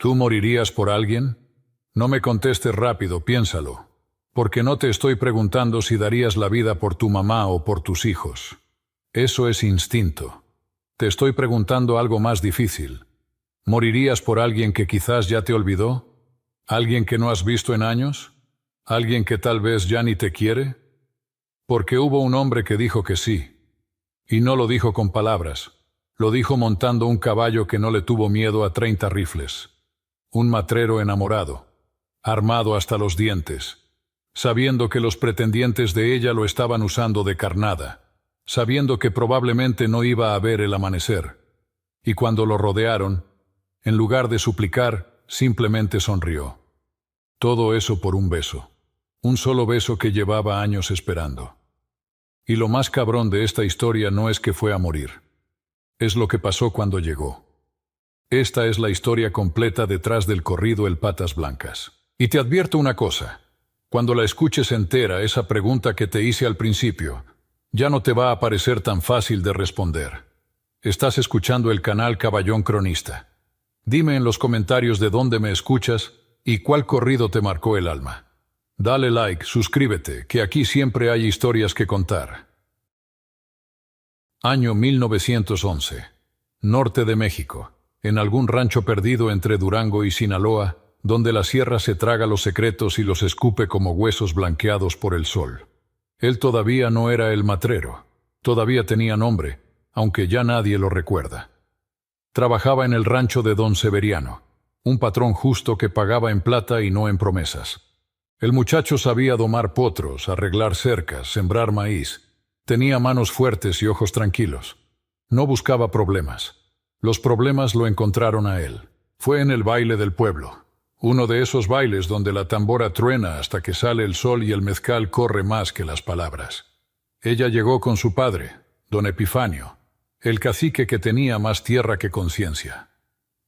¿Tú morirías por alguien? No me contestes rápido, piénsalo. Porque no te estoy preguntando si darías la vida por tu mamá o por tus hijos. Eso es instinto. Te estoy preguntando algo más difícil. ¿Morirías por alguien que quizás ya te olvidó? ¿Alguien que no has visto en años? ¿Alguien que tal vez ya ni te quiere? Porque hubo un hombre que dijo que sí. Y no lo dijo con palabras. Lo dijo montando un caballo que no le tuvo miedo a 30 rifles. Un matrero enamorado, armado hasta los dientes, sabiendo que los pretendientes de ella lo estaban usando de carnada, sabiendo que probablemente no iba a ver el amanecer. Y cuando lo rodearon, en lugar de suplicar, simplemente sonrió. Todo eso por un beso. Un solo beso que llevaba años esperando. Y lo más cabrón de esta historia no es que fue a morir. Es lo que pasó cuando llegó. Esta es la historia completa detrás del corrido El Patas Blancas. Y te advierto una cosa. Cuando la escuches entera, esa pregunta que te hice al principio, ya no te va a parecer tan fácil de responder. Estás escuchando el canal Caballón Cronista. Dime en los comentarios de dónde me escuchas y cuál corrido te marcó el alma. Dale like, suscríbete, que aquí siempre hay historias que contar. Año 1911. Norte de México. En algún rancho perdido entre Durango y Sinaloa, donde la sierra se traga los secretos y los escupe como huesos blanqueados por el sol. Él todavía no era el matrero. Todavía tenía nombre, aunque ya nadie lo recuerda. Trabajaba en el rancho de Don Severiano, un patrón justo que pagaba en plata y no en promesas. El muchacho sabía domar potros, arreglar cercas, sembrar maíz. Tenía manos fuertes y ojos tranquilos. No buscaba problemas. Los problemas lo encontraron a él. Fue en el baile del pueblo. Uno de esos bailes donde la tambora truena hasta que sale el sol y el mezcal corre más que las palabras. Ella llegó con su padre, don Epifanio, el cacique que tenía más tierra que conciencia.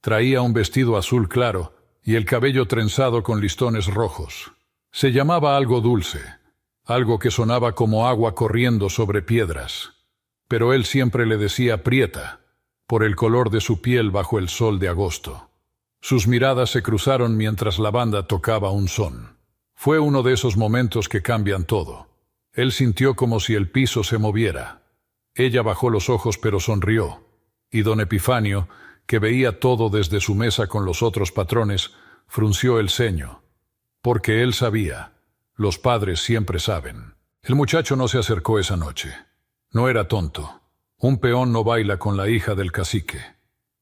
Traía un vestido azul claro y el cabello trenzado con listones rojos. Se llamaba algo dulce, algo que sonaba como agua corriendo sobre piedras. Pero él siempre le decía Prieta, por el color de su piel bajo el sol de agosto. Sus miradas se cruzaron mientras la banda tocaba un son. Fue uno de esos momentos que cambian todo. Él sintió como si el piso se moviera. Ella bajó los ojos pero sonrió. Y don Epifanio, que veía todo desde su mesa con los otros patrones, frunció el ceño. Porque él sabía. Los padres siempre saben. El muchacho no se acercó esa noche. No era tonto. Un peón no baila con la hija del cacique.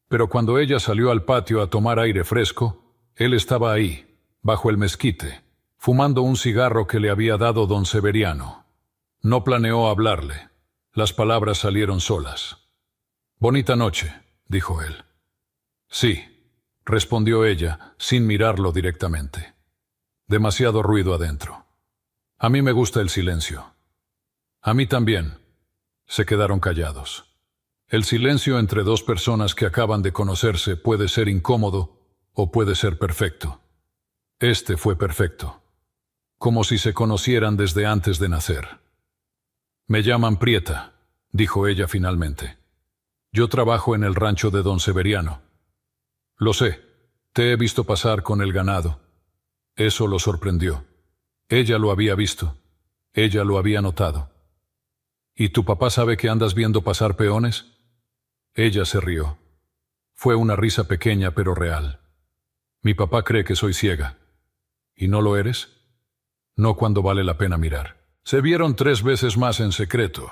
Pero cuando ella salió al patio a tomar aire fresco, él estaba ahí, bajo el mezquite, fumando un cigarro que le había dado don Severiano. No planeó hablarle. Las palabras salieron solas. «Bonita noche», dijo él. «Sí», respondió ella, sin mirarlo directamente. Demasiado ruido adentro. «A mí me gusta el silencio». «A mí también». Se quedaron callados. El silencio entre dos personas que acaban de conocerse puede ser incómodo o puede ser perfecto. Este fue perfecto. Como si se conocieran desde antes de nacer. «Me llaman Prieta», dijo ella finalmente. «Yo trabajo en el rancho de don Severiano». «Lo sé. Te he visto pasar con el ganado». Eso lo sorprendió. Ella lo había visto. Ella lo había notado. «¿Y tu papá sabe que andas viendo pasar peones?» Ella se rió. Fue una risa pequeña pero real. «Mi papá cree que soy ciega». «¿Y no lo eres?» «No cuando vale la pena mirar». Se vieron 3 veces más en secreto,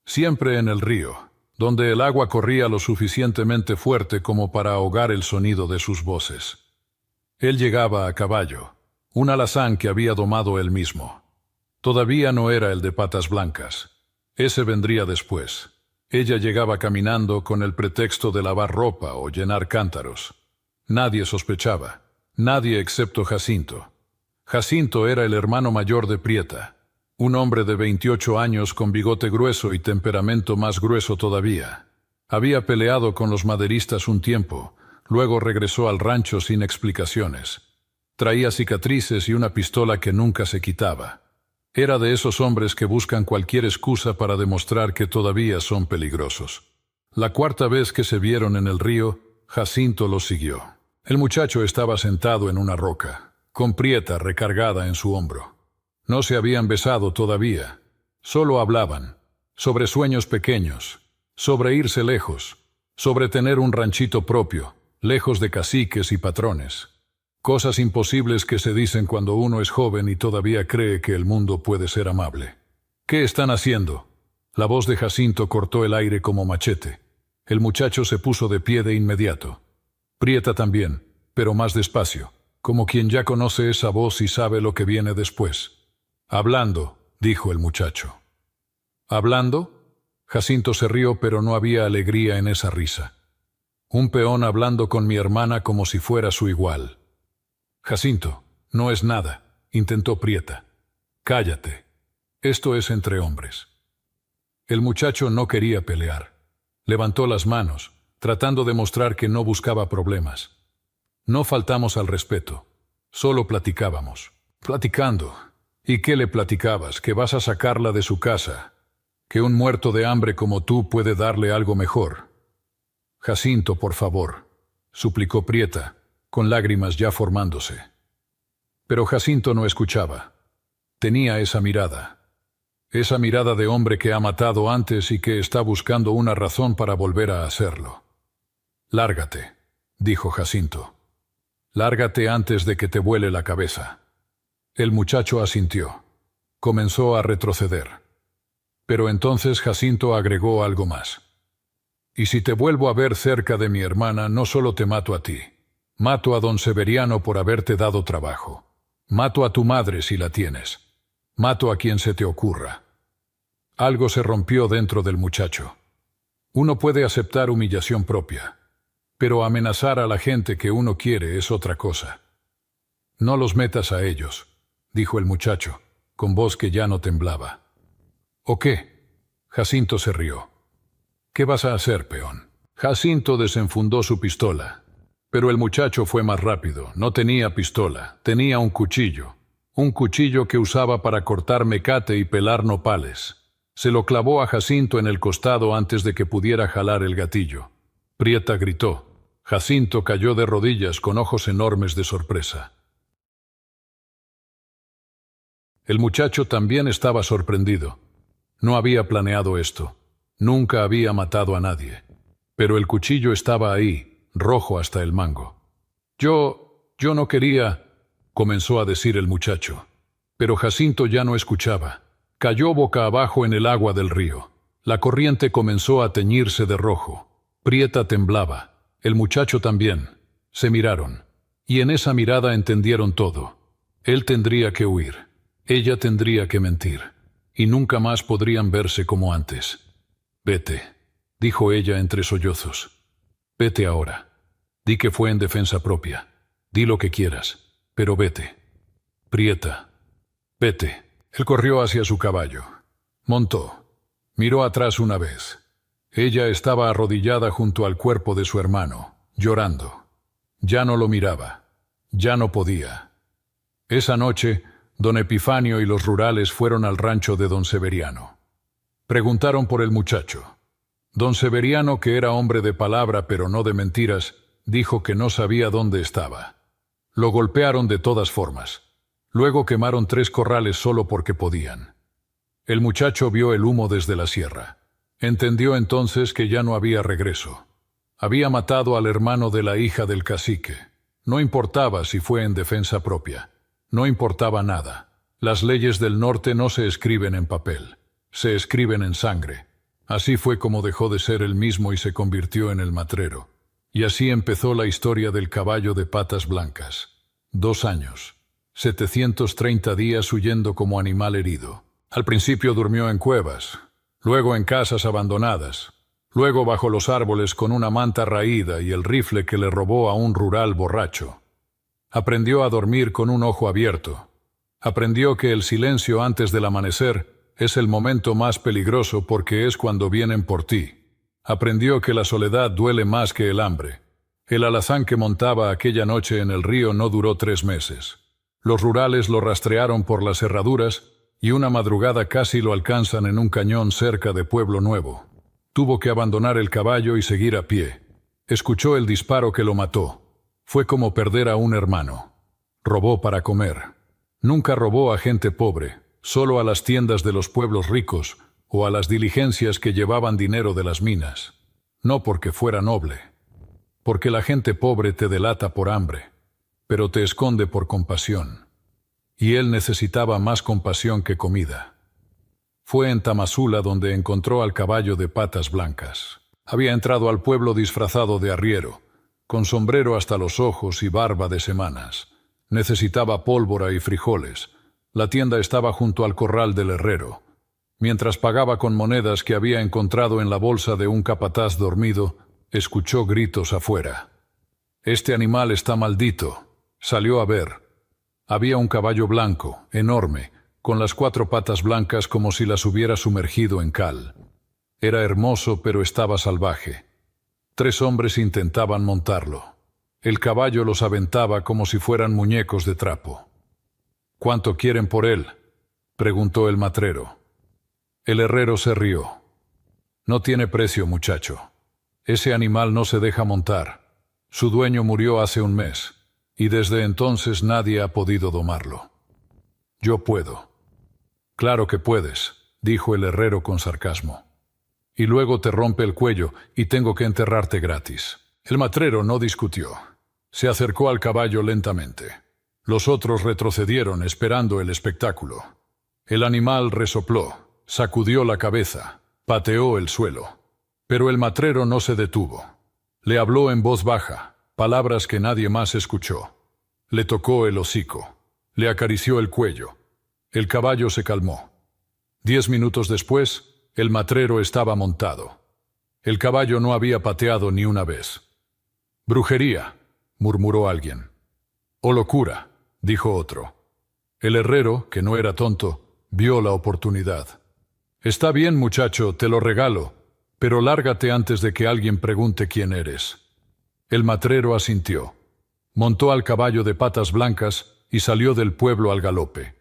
siempre en el río, donde el agua corría lo suficientemente fuerte como para ahogar el sonido de sus voces. Él llegaba a caballo, un alazán que había domado él mismo. Todavía no era el de Patas Blancas. Ese vendría después. Ella llegaba caminando con el pretexto de lavar ropa o llenar cántaros. Nadie sospechaba, nadie excepto Jacinto. Jacinto era el hermano mayor de Prieta, un hombre de 28 años con bigote grueso y temperamento más grueso todavía. Había peleado con los maderistas un tiempo, luego regresó al rancho sin explicaciones. Traía cicatrices y una pistola que nunca se quitaba. Era de esos hombres que buscan cualquier excusa para demostrar que todavía son peligrosos. La 4ª vez que se vieron en el río, Jacinto los siguió. El muchacho estaba sentado en una roca, con Prieta recargada en su hombro. No se habían besado todavía, solo hablaban, sobre sueños pequeños, sobre irse lejos, sobre tener un ranchito propio, lejos de caciques y patrones. Cosas imposibles que se dicen cuando uno es joven y todavía cree que el mundo puede ser amable. ¿Qué están haciendo? La voz de Jacinto cortó el aire como machete. El muchacho se puso de pie de inmediato. Prieta también, pero más despacio, como quien ya conoce esa voz y sabe lo que viene después. «Hablando», dijo el muchacho. «¿Hablando?» Jacinto se rió, pero no había alegría en esa risa. Un peón hablando con mi hermana como si fuera su igual. «Jacinto, no es nada», intentó Prieta. «Cállate. Esto es entre hombres». El muchacho no quería pelear. Levantó las manos, tratando de mostrar que no buscaba problemas. No faltamos al respeto. Solo platicábamos. Platicando. ¿Y qué le platicabas? ¿Que vas a sacarla de su casa? ¿Que un muerto de hambre como tú puede darle algo mejor? Jacinto, por favor, suplicó Prieta, con lágrimas ya formándose. Pero Jacinto no escuchaba. Tenía esa mirada de hombre que ha matado antes y que está buscando una razón para volver a hacerlo. «Lárgate», dijo Jacinto. «Lárgate antes de que te vuele la cabeza». El muchacho asintió. Comenzó a retroceder. Pero entonces Jacinto agregó algo más. «Y si te vuelvo a ver cerca de mi hermana, no solo te mato a ti. Mato a don Severiano por haberte dado trabajo. Mato a tu madre si la tienes. Mato a quien se te ocurra». Algo se rompió dentro del muchacho. Uno puede aceptar humillación propia, pero amenazar a la gente que uno quiere es otra cosa. «No los metas a ellos», dijo el muchacho, con voz que ya no temblaba. «¿O qué?» Jacinto se rió. «¿Qué vas a hacer, peón?» Jacinto desenfundó su pistola. Pero el muchacho fue más rápido. No tenía pistola, tenía un cuchillo. Un cuchillo que usaba para cortar mecate y pelar nopales. Se lo clavó a Jacinto en el costado antes de que pudiera jalar el gatillo. Prieta gritó. Jacinto cayó de rodillas con ojos enormes de sorpresa. El muchacho también estaba sorprendido. No había planeado esto. Nunca había matado a nadie. Pero el cuchillo estaba ahí, rojo hasta el mango. Yo no quería, comenzó a decir el muchacho. Pero Jacinto ya no escuchaba. Cayó boca abajo en el agua del río. La corriente comenzó a teñirse de rojo. Prieta temblaba. El muchacho también. Se miraron. Y en esa mirada entendieron todo. Él tendría que huir. Ella tendría que mentir. Y nunca más podrían verse como antes. «Vete», dijo ella entre sollozos. «Vete ahora. Di que fue en defensa propia. Di lo que quieras. Pero vete. Prieta. Vete». Él corrió hacia su caballo. Montó. Miró atrás una vez. Ella estaba arrodillada junto al cuerpo de su hermano, llorando. Ya no lo miraba. Ya no podía. Esa noche, don Epifanio y los rurales fueron al rancho de don Severiano. Preguntaron por el muchacho. Don Severiano, que era hombre de palabra pero no de mentiras, dijo que no sabía dónde estaba. Lo golpearon de todas formas. Luego quemaron 3 corrales solo porque podían. El muchacho vio el humo desde la sierra. Entendió entonces que ya no había regreso. Había matado al hermano de la hija del cacique. No importaba si fue en defensa propia. No importaba nada. Las leyes del norte no se escriben en papel. Se escriben en sangre. Así fue como dejó de ser el mismo y se convirtió en el matrero. Y así empezó la historia del caballo de patas blancas. 2 años. 730 días huyendo como animal herido. Al principio durmió en cuevas, luego en casas abandonadas, luego bajo los árboles con una manta raída y el rifle que le robó a un rural borracho. Aprendió a dormir con un ojo abierto. Aprendió que el silencio antes del amanecer es el momento más peligroso porque es cuando vienen por ti. Aprendió que la soledad duele más que el hambre. El alazán que montaba aquella noche en el río no duró 3 meses. Los rurales lo rastrearon por las herraduras y una madrugada casi lo alcanzan en un cañón cerca de Pueblo Nuevo. Tuvo que abandonar el caballo y seguir a pie. Escuchó el disparo que lo mató. Fue como perder a un hermano. Robó para comer. Nunca robó a gente pobre, solo a las tiendas de los pueblos ricos o a las diligencias que llevaban dinero de las minas. No porque fuera noble. Porque la gente pobre te delata por hambre, pero te esconde por compasión. Y él necesitaba más compasión que comida. Fue en Tamazula donde encontró al caballo de patas blancas. Había entrado al pueblo disfrazado de arriero, con sombrero hasta los ojos y barba de semanas. Necesitaba pólvora y frijoles. La tienda estaba junto al corral del herrero. Mientras pagaba con monedas que había encontrado en la bolsa de un capataz dormido, escuchó gritos afuera. «Este animal está maldito». Salió a ver. Había un caballo blanco, enorme, con las 4 patas blancas como si las hubiera sumergido en cal. Era hermoso, pero estaba salvaje. 3 hombres intentaban montarlo. El caballo los aventaba como si fueran muñecos de trapo. «¿Cuánto quieren por él?», preguntó el matrero. El herrero se rió. «No tiene precio, muchacho. Ese animal no se deja montar. Su dueño murió hace un mes, y desde entonces nadie ha podido domarlo. Yo puedo». «Claro que puedes», dijo el herrero con sarcasmo. «Y luego te rompe el cuello y tengo que enterrarte gratis». El matrero no discutió. Se acercó al caballo lentamente. Los otros retrocedieron esperando el espectáculo. El animal resopló, sacudió la cabeza, pateó el suelo. Pero el matrero no se detuvo. Le habló en voz baja, palabras que nadie más escuchó. Le tocó el hocico. Le acarició el cuello. El caballo se calmó. 10 minutos después, el matrero estaba montado. El caballo no había pateado ni una vez. «Brujería», murmuró alguien. «O locura», dijo otro. El herrero, que no era tonto, vio la oportunidad. «Está bien, muchacho, te lo regalo, pero lárgate antes de que alguien pregunte quién eres». El matrero asintió. Montó al caballo de patas blancas y salió del pueblo al galope.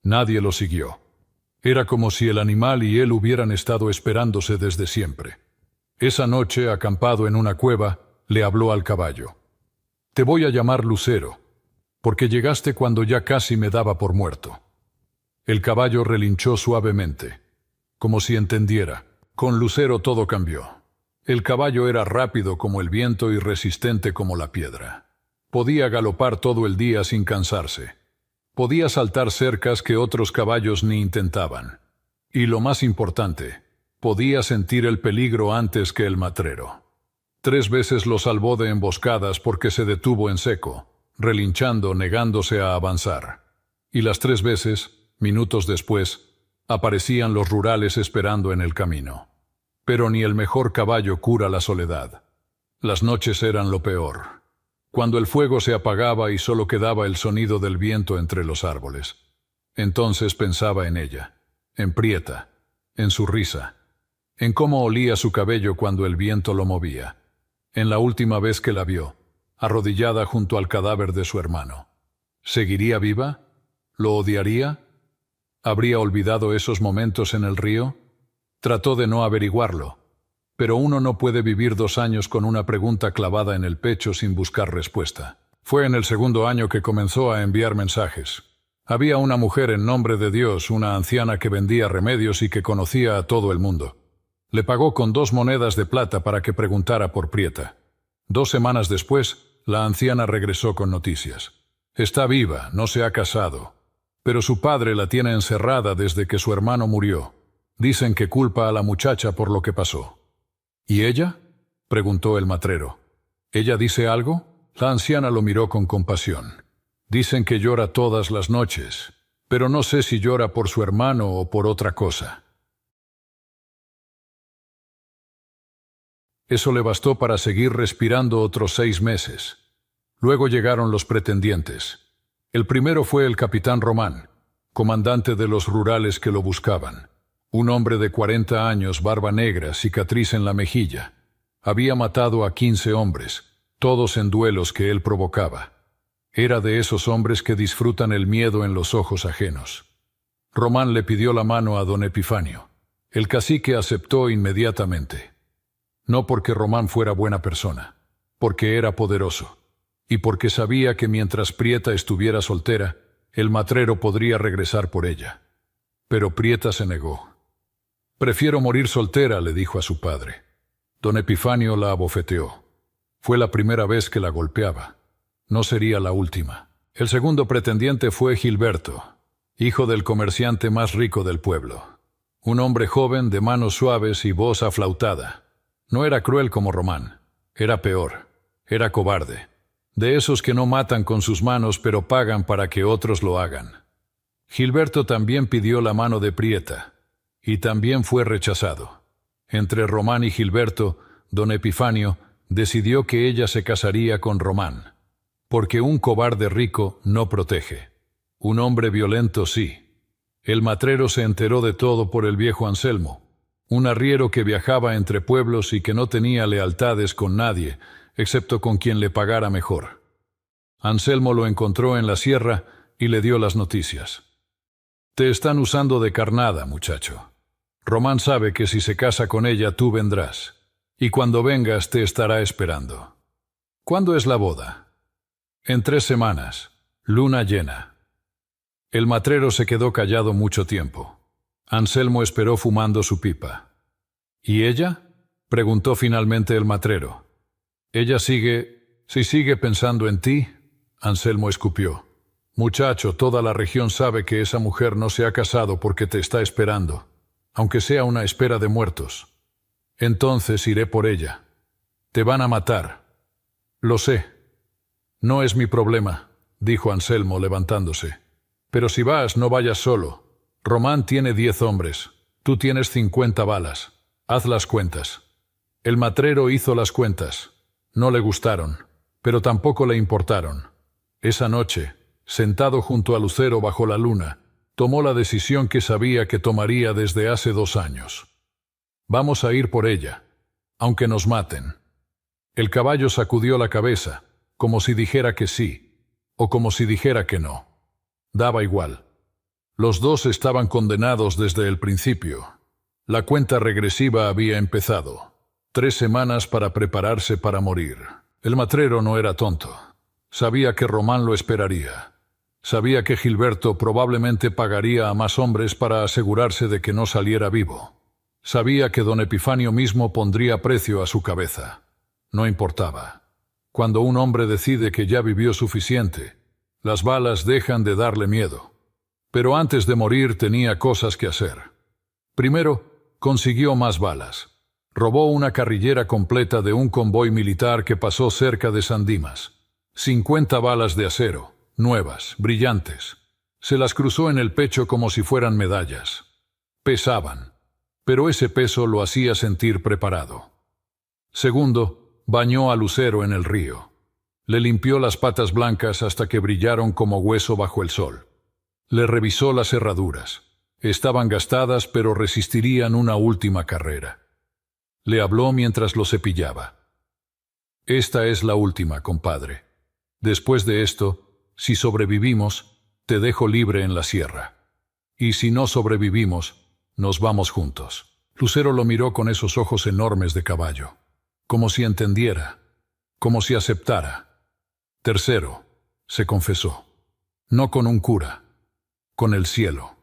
Nadie lo siguió. Era como si el animal y él hubieran estado esperándose desde siempre. Esa noche, acampado en una cueva, le habló al caballo. «Te voy a llamar Lucero, porque llegaste cuando ya casi me daba por muerto». El caballo relinchó suavemente, como si entendiera. Con Lucero todo cambió. El caballo era rápido como el viento y resistente como la piedra. Podía galopar todo el día sin cansarse. Podía saltar cercas que otros caballos ni intentaban. Y lo más importante, podía sentir el peligro antes que el matrero. 3 veces lo salvó de emboscadas porque se detuvo en seco, relinchando, negándose a avanzar. Y las 3 veces, minutos después, aparecían los rurales esperando en el camino. Pero ni el mejor caballo cura la soledad. Las noches eran lo peor. Cuando el fuego se apagaba y solo quedaba el sonido del viento entre los árboles. Entonces pensaba en ella, en Prieta, en su risa, en cómo olía su cabello cuando el viento lo movía, en la última vez que la vio, arrodillada junto al cadáver de su hermano. ¿Seguiría viva? ¿Lo odiaría? ¿Habría olvidado esos momentos en el río? Trató de no averiguarlo, pero uno no puede vivir 2 años con una pregunta clavada en el pecho sin buscar respuesta. Fue en el 2.º año que comenzó a enviar mensajes. Había una mujer en nombre de Dios, una anciana que vendía remedios y que conocía a todo el mundo. Le pagó con 2 monedas de plata para que preguntara por Prieta. 2 semanas después, la anciana regresó con noticias. Está viva, no se ha casado, pero su padre la tiene encerrada desde que su hermano murió. Dicen que culpa a la muchacha por lo que pasó. ¿Y ella?, preguntó el matrero. ¿Ella dice algo? La anciana lo miró con compasión. Dicen que llora todas las noches, pero no sé si llora por su hermano o por otra cosa. Eso le bastó para seguir respirando otros 6 meses. Luego llegaron los pretendientes. El primero fue el capitán Román, comandante de los rurales que lo buscaban. Un hombre de 40 años, barba negra, cicatriz en la mejilla. Había matado a 15 hombres, todos en duelos que él provocaba. Era de esos hombres que disfrutan el miedo en los ojos ajenos. Román le pidió la mano a don Epifanio. El cacique aceptó inmediatamente. No porque Román fuera buena persona, porque era poderoso. y porque sabía que mientras Prieta estuviera soltera, el matrero podría regresar por ella. Pero Prieta se negó. «Prefiero morir soltera», le dijo a su padre. Don Epifanio la abofeteó. Fue la primera vez que la golpeaba. No sería la última. El segundo pretendiente fue Gilberto, hijo del comerciante más rico del pueblo. Un hombre joven, de manos suaves y voz aflautada. No era cruel como Román. Era peor. Era cobarde. De esos que no matan con sus manos pero pagan para que otros lo hagan. Gilberto también pidió la mano de Prieta, y también fue rechazado. Entre Román y Gilberto, don Epifanio decidió que ella se casaría con Román, porque un cobarde rico no protege. Un hombre violento sí. El matrero se enteró de todo por el viejo Anselmo, un arriero que viajaba entre pueblos y que no tenía lealtades con nadie, excepto con quien le pagara mejor. Anselmo lo encontró en la sierra y le dio las noticias. «Te están usando de carnada, muchacho. Román sabe que si se casa con ella tú vendrás, y cuando vengas te estará esperando». «¿Cuándo es la boda?» «En 3 semanas, luna llena». El matrero se quedó callado mucho tiempo. Anselmo esperó fumando su pipa. «¿Y ella?», preguntó finalmente el matrero. «Ella sigue pensando en ti», Anselmo escupió. «Muchacho, toda la región sabe que esa mujer no se ha casado porque te está esperando, aunque sea una espera de muertos. Entonces iré por ella. Te van a matar». «Lo sé. No es mi problema», dijo Anselmo levantándose. «Pero si vas, no vayas solo. Román tiene 10 hombres. Tú tienes 50 balas. Haz las cuentas». El matrero hizo las cuentas. No le gustaron, pero tampoco le importaron. Esa noche, sentado junto al lucero bajo la luna, tomó la decisión que sabía que tomaría desde hace 2 años. «Vamos a ir por ella, aunque nos maten». El caballo sacudió la cabeza, como si dijera que sí, o como si dijera que no. Daba igual. Los dos estaban condenados desde el principio. La cuenta regresiva había empezado. 3 semanas para prepararse para morir. El matrero no era tonto. Sabía que Román lo esperaría. Sabía que Gilberto probablemente pagaría a más hombres para asegurarse de que no saliera vivo. Sabía que don Epifanio mismo pondría precio a su cabeza. No importaba. Cuando un hombre decide que ya vivió suficiente, las balas dejan de darle miedo. Pero antes de morir tenía cosas que hacer. Primero, consiguió más balas. Robó una carrillera completa de un convoy militar que pasó cerca de San Dimas. 50 balas de acero, nuevas, brillantes. Se las cruzó en el pecho como si fueran medallas. Pesaban, pero ese peso lo hacía sentir preparado. Segundo, bañó a Lucero en el río. Le limpió las patas blancas hasta que brillaron como hueso bajo el sol. Le revisó las herraduras. Estaban gastadas, pero resistirían una última carrera. Le habló mientras lo cepillaba. «Esta es la última, compadre. Después de esto, si sobrevivimos, te dejo libre en la sierra. Y si no sobrevivimos, nos vamos juntos». Lucero lo miró con esos ojos enormes de caballo, como si entendiera, como si aceptara. Tercero, se confesó. No con un cura, con el cielo.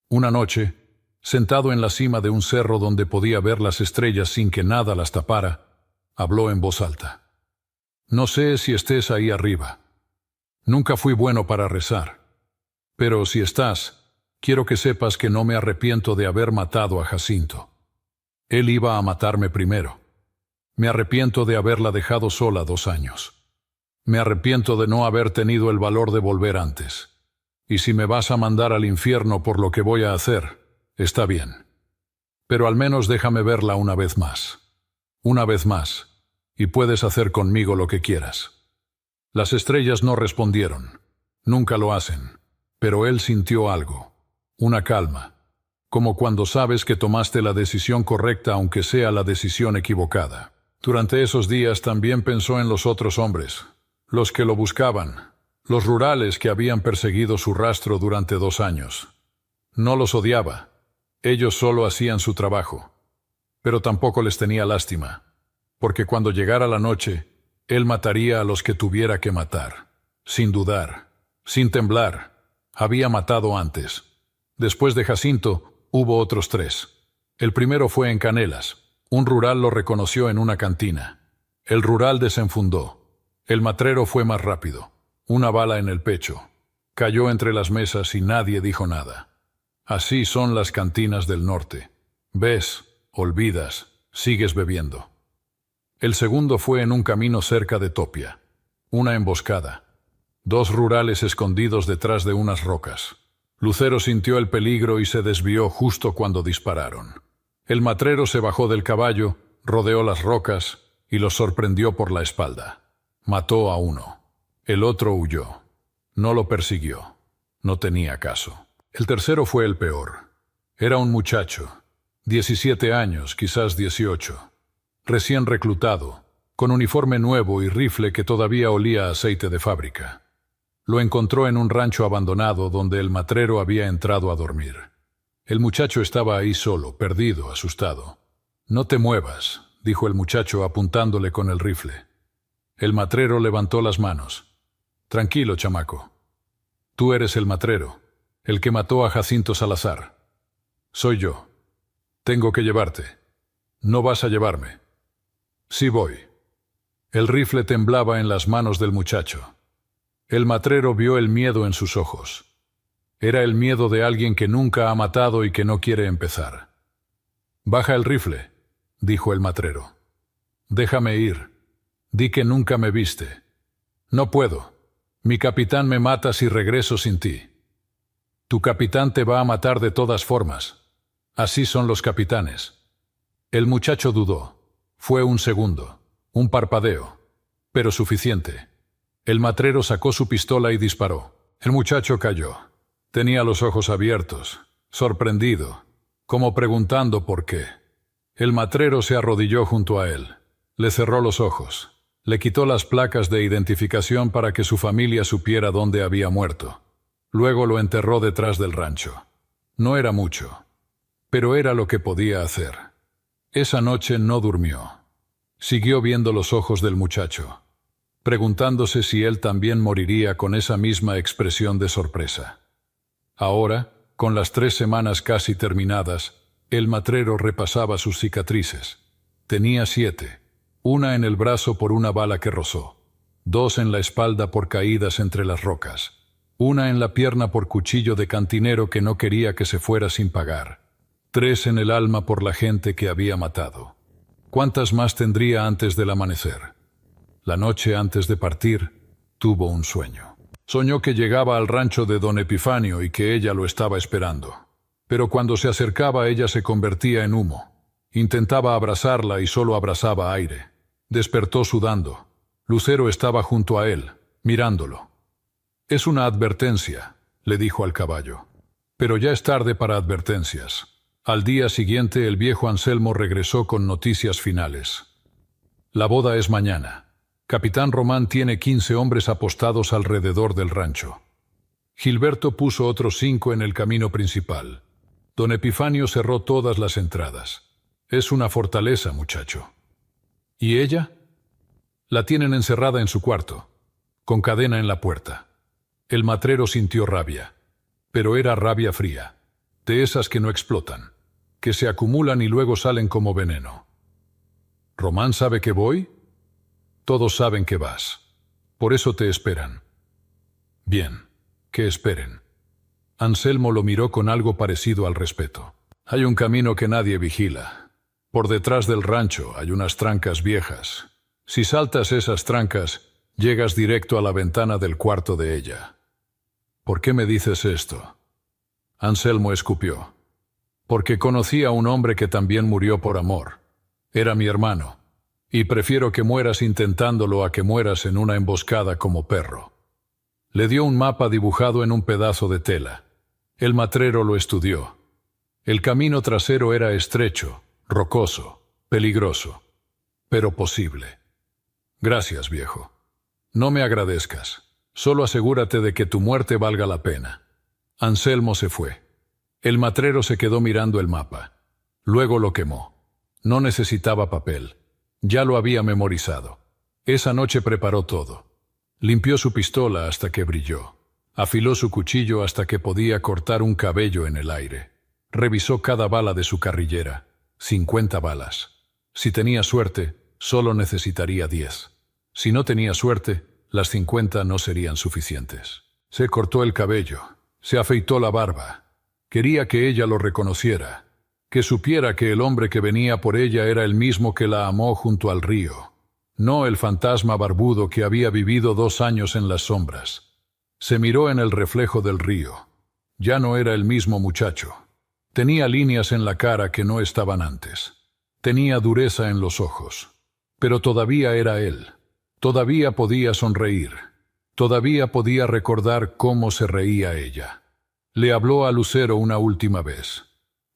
Una noche, sentado en la cima de un cerro donde podía ver las estrellas sin que nada las tapara, habló en voz alta. «No sé si estés ahí arriba. Nunca fui bueno para rezar. Pero si estás, quiero que sepas que no me arrepiento de haber matado a Jacinto. Él iba a matarme primero. Me arrepiento de haberla dejado sola 2 años. Me arrepiento de no haber tenido el valor de volver antes. Y si me vas a mandar al infierno por lo que voy a hacer, está bien. Pero al menos déjame verla una vez más. Una vez más. Y puedes hacer conmigo lo que quieras». Las estrellas no respondieron. Nunca lo hacen. Pero él sintió algo. Una calma. Como cuando sabes que tomaste la decisión correcta aunque sea la decisión equivocada. Durante esos días también pensó en los otros hombres, los que lo buscaban, los rurales que habían perseguido su rastro durante 2 años. No los odiaba. Ellos solo hacían su trabajo. Pero tampoco les tenía lástima, porque cuando llegara la noche, Él mataría a los que tuviera que matar, sin dudar, sin temblar. Había matado antes. Después de Jacinto, hubo otros 3. El primero fue en Canelas. Un rural lo reconoció en una cantina. El rural desenfundó. El matrero fue más rápido. Una bala en el pecho. Cayó entre las mesas y nadie dijo nada. Así son las cantinas del norte. Ves, olvidas, sigues bebiendo. El segundo fue en un camino cerca de Topia. Una emboscada. 2 rurales escondidos detrás de unas rocas. Lucero sintió el peligro y se desvió justo cuando dispararon. El matrero se bajó del caballo, rodeó las rocas y los sorprendió por la espalda. Mató a uno. El otro huyó. No lo persiguió. No tenía caso. El tercero fue el peor. Era un muchacho, 17 años, quizás 18, recién reclutado, con uniforme nuevo y rifle que todavía olía a aceite de fábrica. Lo encontró en un rancho abandonado donde el matrero había entrado a dormir. El muchacho estaba ahí solo, perdido, asustado. «No te muevas», dijo el muchacho apuntándole con el rifle. El matrero levantó las manos. «Tranquilo, chamaco. Tú eres el matrero, el que mató a Jacinto Salazar. Soy yo. Tengo que llevarte. No vas a llevarme». «Sí voy». El rifle temblaba en las manos del muchacho. El matrero vio el miedo en sus ojos. Era el miedo de alguien que nunca ha matado y que no quiere empezar. «Baja el rifle», dijo el matrero. «Déjame ir. Di que nunca me viste». «No puedo. Mi capitán me mata si regreso sin ti». «Tu capitán te va a matar de todas formas. Así son los capitanes». El muchacho dudó. Fue un segundo, un parpadeo, pero suficiente. El matrero sacó su pistola y disparó. El muchacho cayó. Tenía los ojos abiertos, sorprendido, como preguntando por qué. El matrero se arrodilló junto a él. Le cerró los ojos. Le quitó las placas de identificación para que su familia supiera dónde había muerto. Luego lo enterró detrás del rancho. No era mucho, pero era lo que podía hacer. Esa noche no durmió. Siguió viendo los ojos del muchacho, preguntándose si él también moriría con esa misma expresión de sorpresa. Ahora, con las 3 semanas casi terminadas, el matrero repasaba sus cicatrices. Tenía 7, una en el brazo por una bala que rozó, 2 en la espalda por caídas entre las rocas, una en la pierna por cuchillo de cantinero que no quería que se fuera sin pagar, 3 en el alma por la gente que había matado. ¿Cuántas más tendría antes del amanecer? La noche antes de partir, tuvo un sueño. Soñó que llegaba al rancho de don Epifanio y que ella lo estaba esperando. Pero cuando se acercaba ella se convertía en humo. Intentaba abrazarla y solo abrazaba aire. Despertó sudando. Lucero estaba junto a él, mirándolo. «Es una advertencia», le dijo al caballo. Pero ya es tarde para advertencias. Al día siguiente el viejo Anselmo regresó con noticias finales. «La boda es mañana. Capitán Román tiene 15 hombres apostados alrededor del rancho. Gilberto puso otros 5 en el camino principal. Don Epifanio cerró todas las entradas. Es una fortaleza, muchacho». «¿Y ella?» «La tienen encerrada en su cuarto, con cadena en la puerta». El matrero sintió rabia, pero era rabia fría, de esas que no explotan, que se acumulan y luego salen como veneno. «¿Román sabe que voy?» «Todos saben que vas. Por eso te esperan». «Bien, que esperen». Anselmo lo miró con algo parecido al respeto. «Hay un camino que nadie vigila. Por detrás del rancho hay unas trancas viejas. Si saltas esas trancas, llegas directo a la ventana del cuarto de ella». «¿Por qué me dices esto?» Anselmo escupió. «Porque conocí a un hombre que también murió por amor. Era mi hermano. Y prefiero que mueras intentándolo a que mueras en una emboscada como perro». Le dio un mapa dibujado en un pedazo de tela. El matrero lo estudió. El camino trasero era estrecho, rocoso, peligroso, pero posible. «Gracias, viejo. No me agradezcas. Solo asegúrate de que tu muerte valga la pena». Anselmo se fue. El matrero se quedó mirando el mapa. Luego lo quemó. No necesitaba papel. Ya lo había memorizado. Esa noche preparó todo. Limpió su pistola hasta que brilló. Afiló su cuchillo hasta que podía cortar un cabello en el aire. Revisó cada bala de su carrillera. 50 balas. Si tenía suerte, solo necesitaría 10. Si no tenía suerte, las 50 no serían suficientes. Se cortó el cabello. Se afeitó la barba. Quería que ella lo reconociera. Que supiera que el hombre que venía por ella era el mismo que la amó junto al río. No el fantasma barbudo que había vivido 2 años en las sombras. Se miró en el reflejo del río. Ya no era el mismo muchacho. Tenía líneas en la cara que no estaban antes. Tenía dureza en los ojos. Pero todavía era él. Todavía podía sonreír. Todavía podía recordar cómo se reía ella. Le habló a Lucero una última vez.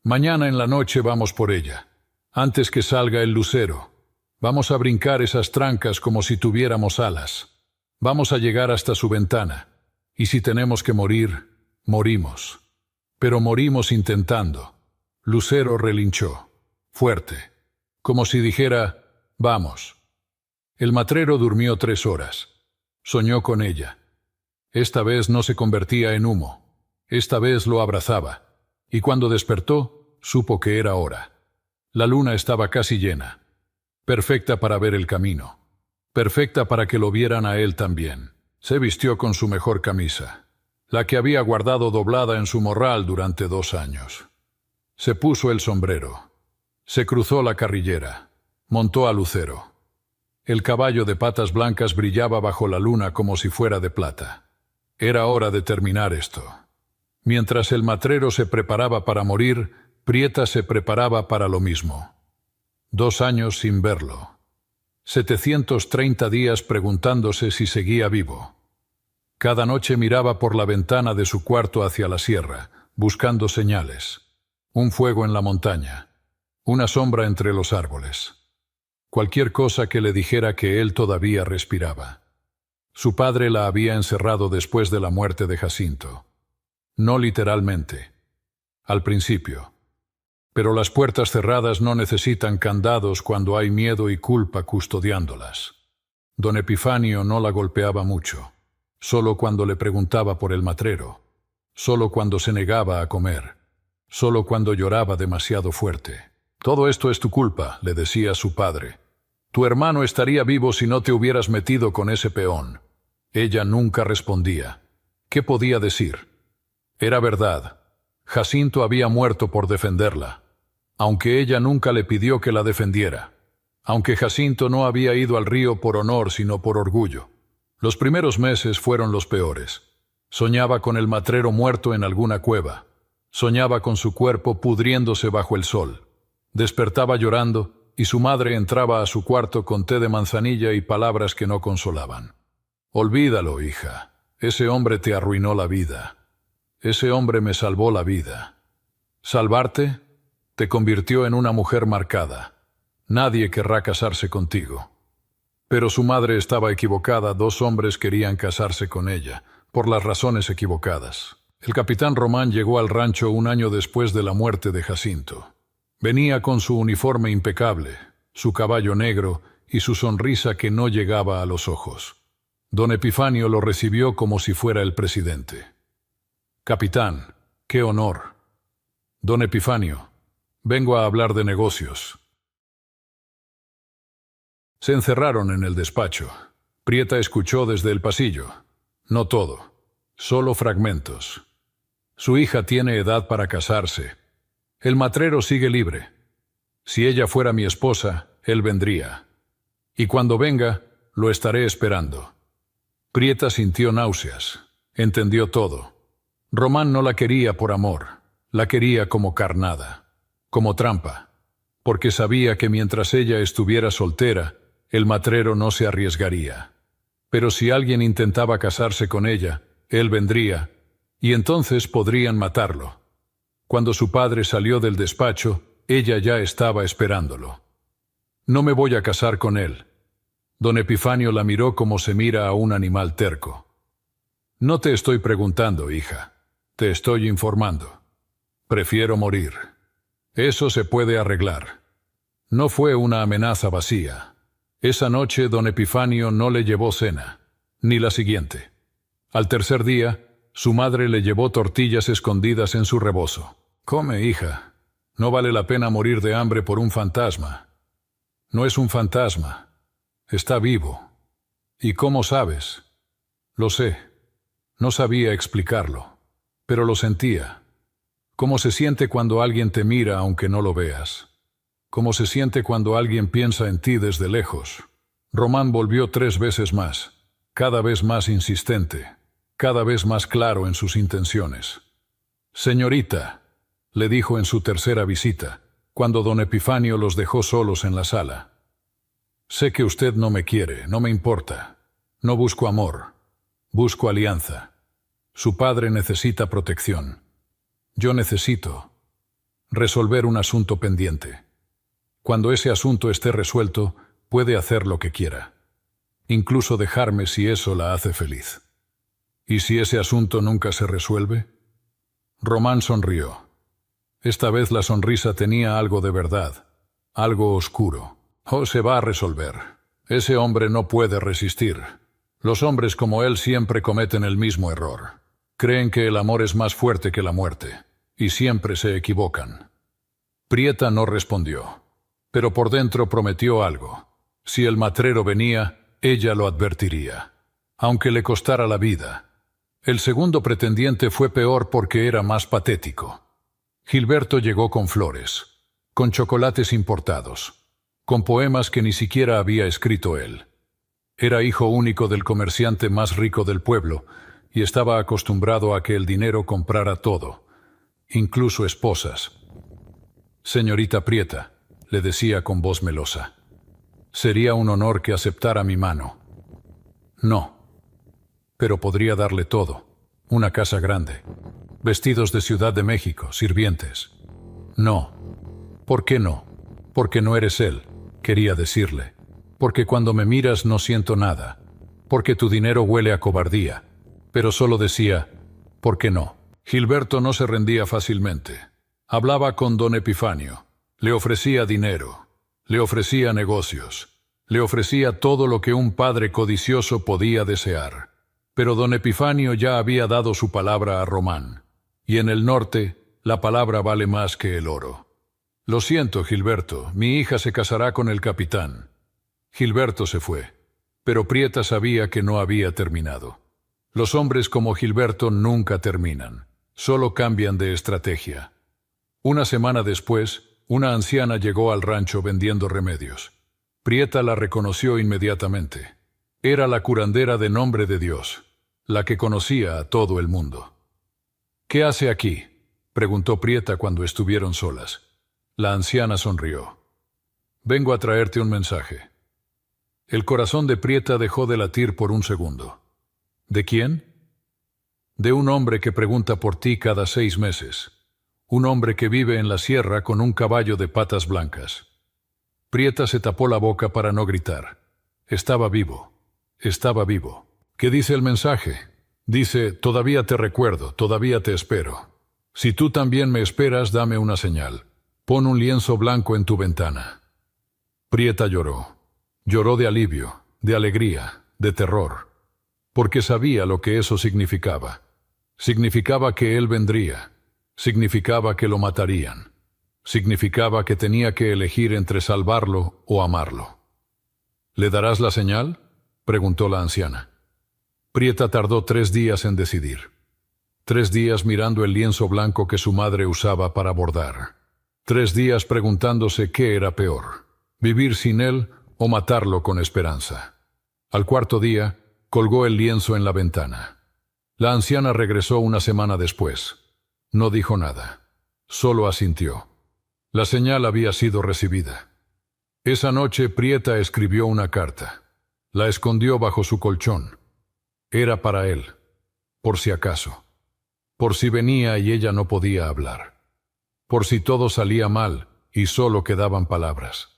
Mañana en la noche vamos por ella. Antes que salga el lucero. Vamos a brincar esas trancas como si tuviéramos alas. Vamos a llegar hasta su ventana. Y si tenemos que morir, morimos. Pero morimos intentando. Lucero relinchó. Fuerte. Como si dijera, vamos. El matrero durmió 3 horas. Soñó con ella. Esta vez no se convertía en humo. Esta vez lo abrazaba. Y cuando despertó, supo que era hora. La luna estaba casi llena. Perfecta para ver el camino. Perfecta para que lo vieran a él también. Se vistió con su mejor camisa, la que había guardado doblada en su morral durante 2 años. Se puso el sombrero. Se cruzó la carrillera. Montó a Lucero. El caballo de patas blancas brillaba bajo la luna como si fuera de plata. Era hora de terminar esto. Mientras el matrero se preparaba para morir, Prieta se preparaba para lo mismo. 2 años sin verlo. 730 días preguntándose si seguía vivo. Cada noche miraba por la ventana de su cuarto hacia la sierra, buscando señales. Un fuego en la montaña. Una sombra entre los árboles. Cualquier cosa que le dijera que él todavía respiraba. Su padre la había encerrado después de la muerte de Jacinto. No literalmente. Al principio. Pero las puertas cerradas no necesitan candados cuando hay miedo y culpa custodiándolas. Don Epifanio no la golpeaba mucho. Solo cuando le preguntaba por el matrero. Solo cuando se negaba a comer. Solo cuando lloraba demasiado fuerte. Todo esto es tu culpa, le decía su padre. Tu hermano estaría vivo si no te hubieras metido con ese peón. Ella nunca respondía. ¿Qué podía decir? Era verdad. Jacinto había muerto por defenderla, aunque ella nunca le pidió que la defendiera. Aunque Jacinto no había ido al río por honor sino por orgullo. Los primeros meses fueron los peores. Soñaba con el matrero muerto en alguna cueva. Soñaba con su cuerpo pudriéndose bajo el sol. Despertaba llorando y su madre entraba a su cuarto con té de manzanilla y palabras que no consolaban. Olvídalo, hija. Ese hombre te arruinó la vida. Ese hombre me salvó la vida. ¿Salvarte? Te convirtió en una mujer marcada. Nadie querrá casarse contigo. Pero su madre estaba equivocada. 2 hombres querían casarse con ella, por las razones equivocadas. El capitán Román llegó al rancho 1 año después de la muerte de Jacinto. Venía con su uniforme impecable, su caballo negro y su sonrisa que no llegaba a los ojos. Don Epifanio lo recibió como si fuera el presidente. Capitán, qué honor. Don Epifanio, vengo a hablar de negocios. Se encerraron en el despacho. Prieta escuchó desde el pasillo. No todo, solo fragmentos. Su hija tiene edad para casarse. El matrero sigue libre. Si ella fuera mi esposa, él vendría. Y cuando venga, lo estaré esperando. Prieta sintió náuseas. Entendió todo. Román no la quería por amor. La quería como carnada. Como trampa. Porque sabía que mientras ella estuviera soltera, el matrero no se arriesgaría. Pero si alguien intentaba casarse con ella, él vendría, y entonces podrían matarlo. Cuando su padre salió del despacho, ella ya estaba esperándolo. No me voy a casar con él. Don Epifanio la miró como se mira a un animal terco. No te estoy preguntando, hija. Te estoy informando. Prefiero morir. Eso se puede arreglar. No fue una amenaza vacía. Esa noche don Epifanio no le llevó cena, ni la siguiente. Al tercer día, su madre le llevó tortillas escondidas en su rebozo. «Come, hija. No vale la pena morir de hambre por un fantasma». «No es un fantasma. Está vivo». «¿Y cómo sabes?» «Lo sé». No sabía explicarlo, pero lo sentía. Cómo se siente cuando alguien te mira aunque no lo veas. Cómo se siente cuando alguien piensa en ti desde lejos. Román volvió 3 veces más, cada vez más insistente, cada vez más claro en sus intenciones. «Señorita», le dijo en su tercera visita, cuando don Epifanio los dejó solos en la sala. «Sé que usted no me quiere, no me importa. No busco amor, busco alianza. Su padre necesita protección. Yo necesito resolver un asunto pendiente. Cuando ese asunto esté resuelto, puede hacer lo que quiera. Incluso dejarme si eso la hace feliz». «¿Y si ese asunto nunca se resuelve?» Román sonrió. Esta vez la sonrisa tenía algo de verdad, algo oscuro. «Oh, se va a resolver. Ese hombre no puede resistir. Los hombres como él siempre cometen el mismo error. Creen que el amor es más fuerte que la muerte, y siempre se equivocan». Prieta no respondió, pero por dentro prometió algo. Si el matrero venía, ella lo advertiría, aunque le costara la vida. El segundo pretendiente fue peor porque era más patético. Gilberto llegó con flores, con chocolates importados, con poemas que ni siquiera había escrito él. Era hijo único del comerciante más rico del pueblo y estaba acostumbrado a que el dinero comprara todo, incluso esposas. «Señorita Prieta», le decía con voz melosa, «sería un honor que aceptara mi mano». «No. Pero podría darle todo. Una casa grande. Vestidos de Ciudad de México, sirvientes». «No». «¿Por qué no?» «Porque no eres él», quería decirle. «Porque cuando me miras no siento nada. Porque tu dinero huele a cobardía». Pero solo decía, «¿por qué no?». Gilberto no se rendía fácilmente. Hablaba con don Epifanio. Le ofrecía dinero. Le ofrecía negocios. Le ofrecía todo lo que un padre codicioso podía desear. Pero don Epifanio ya había dado su palabra a Román. Y en el norte, la palabra vale más que el oro. «Lo siento, Gilberto, mi hija se casará con el capitán». Gilberto se fue, pero Prieta sabía que no había terminado. Los hombres como Gilberto nunca terminan, solo cambian de estrategia. Una semana después, una anciana llegó al rancho vendiendo remedios. Prieta la reconoció inmediatamente. Era la curandera de Nombre de Dios, la que conocía a todo el mundo. «¿Qué hace aquí?», preguntó Prieta cuando estuvieron solas. La anciana sonrió. «Vengo a traerte un mensaje». El corazón de Prieta dejó de latir por un segundo. «¿De quién?». «De un hombre que pregunta por ti cada 6 meses. Un hombre que vive en la sierra con un caballo de patas blancas». Prieta se tapó la boca para no gritar. Estaba vivo. Estaba vivo. «¿Qué dice el mensaje?». Dice, «Todavía te recuerdo, todavía te espero. Si tú también me esperas, dame una señal. Pon un lienzo blanco en tu ventana». Prieta lloró. Lloró de alivio, de alegría, de terror. Porque sabía lo que eso significaba. Significaba que él vendría. Significaba que lo matarían. Significaba que tenía que elegir entre salvarlo o amarlo. «¿Le darás la señal?», preguntó la anciana. Prieta tardó 3 días en decidir. 3 días mirando el lienzo blanco que su madre usaba para bordar. 3 días preguntándose qué era peor, vivir sin él o matarlo con esperanza. Al 4.º día, colgó el lienzo en la ventana. La anciana regresó una semana después. No dijo nada. Solo asintió. La señal había sido recibida. Esa noche Prieta escribió una carta. La escondió bajo su colchón. Era para él, por si acaso. Por si venía y ella no podía hablar. Por si todo salía mal y solo quedaban palabras.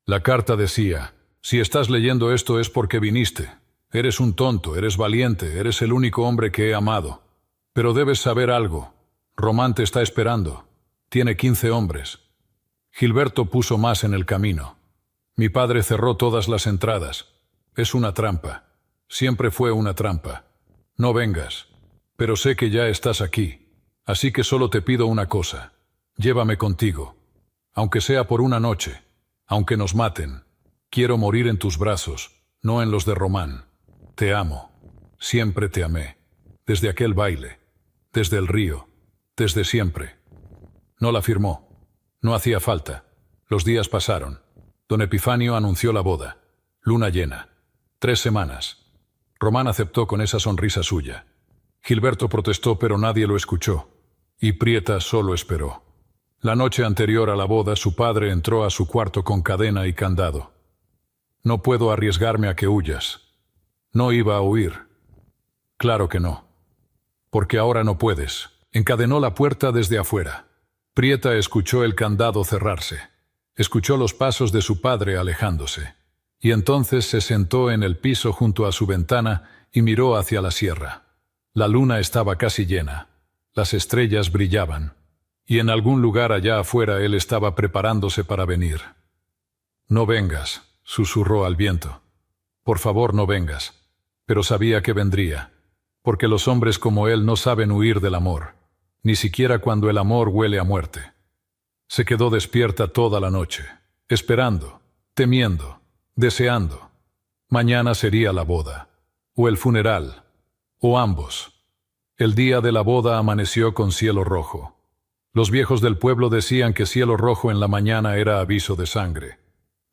La carta decía, «Si estás leyendo esto es porque viniste. Eres un tonto, eres valiente, eres el único hombre que he amado. Pero debes saber algo. Román te está esperando. Tiene 15 hombres. Gilberto puso más en el camino. Mi padre cerró todas las entradas. Es una trampa. Siempre fue una trampa. No vengas. Pero sé que ya estás aquí. Así que solo te pido una cosa. Llévame contigo. Aunque sea por una noche. Aunque nos maten. Quiero morir en tus brazos, no en los de Román. Te amo. Siempre te amé. Desde aquel baile. Desde el río. Desde siempre. No la firmó. No hacía falta. Los días pasaron. Don Epifanio anunció la boda. Luna llena. 3 semanas. Román aceptó con esa sonrisa suya. Gilberto protestó, pero nadie lo escuchó. Y Prieta solo esperó. La noche anterior a la boda, su padre entró a su cuarto con cadena y candado. No puedo arriesgarme a que huyas. No iba a huir. Claro que no. Porque ahora no puedes. Encadenó la puerta desde afuera. Prieta escuchó el candado cerrarse. Escuchó los pasos de su padre alejándose. Y entonces se sentó en el piso junto a su ventana y miró hacia la sierra. La luna estaba casi llena. Las estrellas brillaban. Y en algún lugar allá afuera él estaba preparándose para venir. «No vengas», susurró al viento. «Por favor, no vengas». Pero sabía que vendría. Porque los hombres como él no saben huir del amor. Ni siquiera cuando el amor huele a muerte. Se quedó despierta toda la noche, esperando, temiendo, deseando. Mañana sería la boda, o el funeral, o ambos. El día de la boda amaneció con cielo rojo. Los viejos del pueblo decían que cielo rojo en la mañana era aviso de sangre.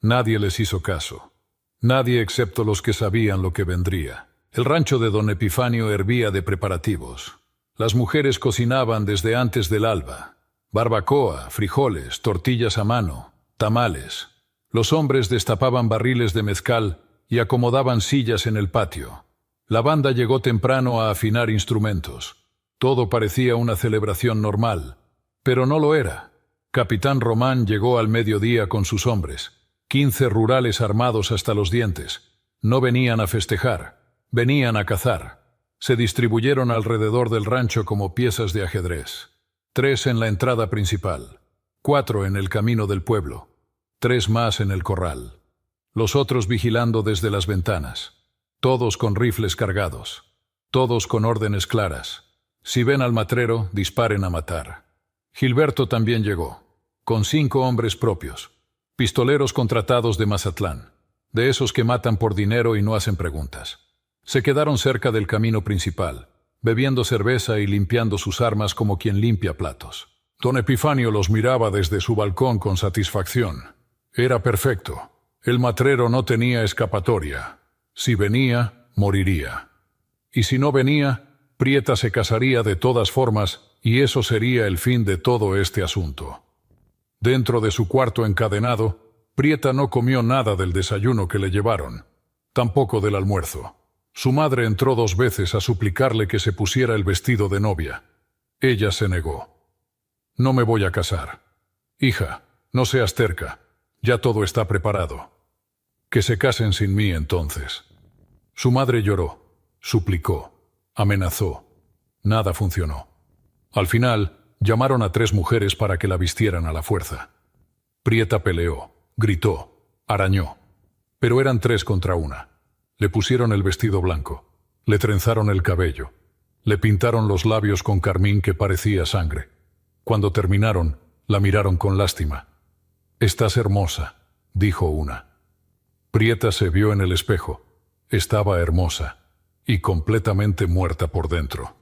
Nadie les hizo caso. Nadie excepto los que sabían lo que vendría. El rancho de don Epifanio hervía de preparativos. Las mujeres cocinaban desde antes del alba. Barbacoa, frijoles, tortillas a mano, tamales. Los hombres destapaban barriles de mezcal y acomodaban sillas en el patio. La banda llegó temprano a afinar instrumentos. Todo parecía una celebración normal, pero no lo era. Capitán Román llegó al mediodía con sus hombres, 15 rurales armados hasta los dientes. No venían a festejar, venían a cazar. Se distribuyeron alrededor del rancho como piezas de ajedrez. 3 en la entrada principal, 4 en el camino del pueblo, 3 más en el corral. Los otros vigilando desde las ventanas. Todos con rifles cargados. Todos con órdenes claras. Si ven al matrero, disparen a matar. Gilberto también llegó, con 5 hombres propios. Pistoleros contratados de Mazatlán. De esos que matan por dinero y no hacen preguntas. Se quedaron cerca del camino principal, bebiendo cerveza y limpiando sus armas como quien limpia platos. Don Epifanio los miraba desde su balcón con satisfacción. Era perfecto. El matrero no tenía escapatoria. Si venía, moriría. Y si no venía, Prieta se casaría de todas formas y eso sería el fin de todo este asunto. Dentro de su cuarto encadenado, Prieta no comió nada del desayuno que le llevaron, tampoco del almuerzo. Su madre entró 2 veces a suplicarle que se pusiera el vestido de novia. Ella se negó. «No me voy a casar. Hija, no seas terca. Ya todo está preparado. Que se casen sin mí entonces». Su madre lloró, suplicó, amenazó. Nada funcionó. Al final, llamaron a 3 mujeres para que la vistieran a la fuerza. Prieta peleó, gritó, arañó. Pero eran 3 contra 1. Le pusieron el vestido blanco, le trenzaron el cabello, le pintaron los labios con carmín que parecía sangre. Cuando terminaron, la miraron con lástima. «Estás hermosa», dijo una. Prieta se vio en el espejo. Estaba hermosa y completamente muerta por dentro.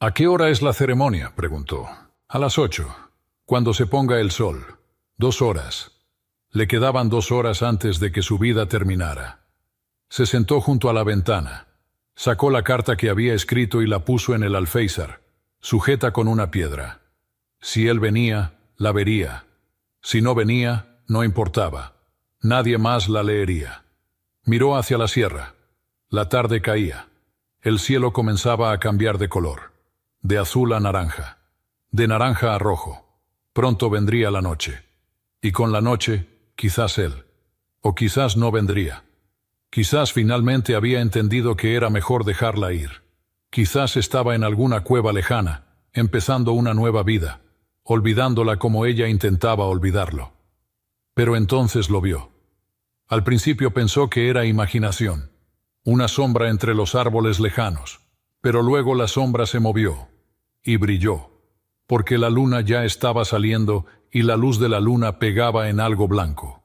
«¿A qué hora es la ceremonia?», preguntó. «A las 8, cuando se ponga el sol. 2 horas». Le quedaban 2 horas antes de que su vida terminara. Se sentó junto a la ventana. Sacó la carta que había escrito y la puso en el alféizar, sujeta con una piedra. Si él venía, la vería. Si no venía, no importaba. Nadie más la leería. Miró hacia la sierra. La tarde caía. El cielo comenzaba a cambiar de color. De azul a naranja. De naranja a rojo. Pronto vendría la noche. Y con la noche, quizás él. O quizás no vendría. Quizás finalmente había entendido que era mejor dejarla ir. Quizás estaba en alguna cueva lejana, empezando una nueva vida, olvidándola como ella intentaba olvidarlo. Pero entonces lo vio. Al principio pensó que era imaginación, una sombra entre los árboles lejanos, pero luego la sombra se movió y brilló, porque la luna ya estaba saliendo y la luz de la luna pegaba en algo blanco.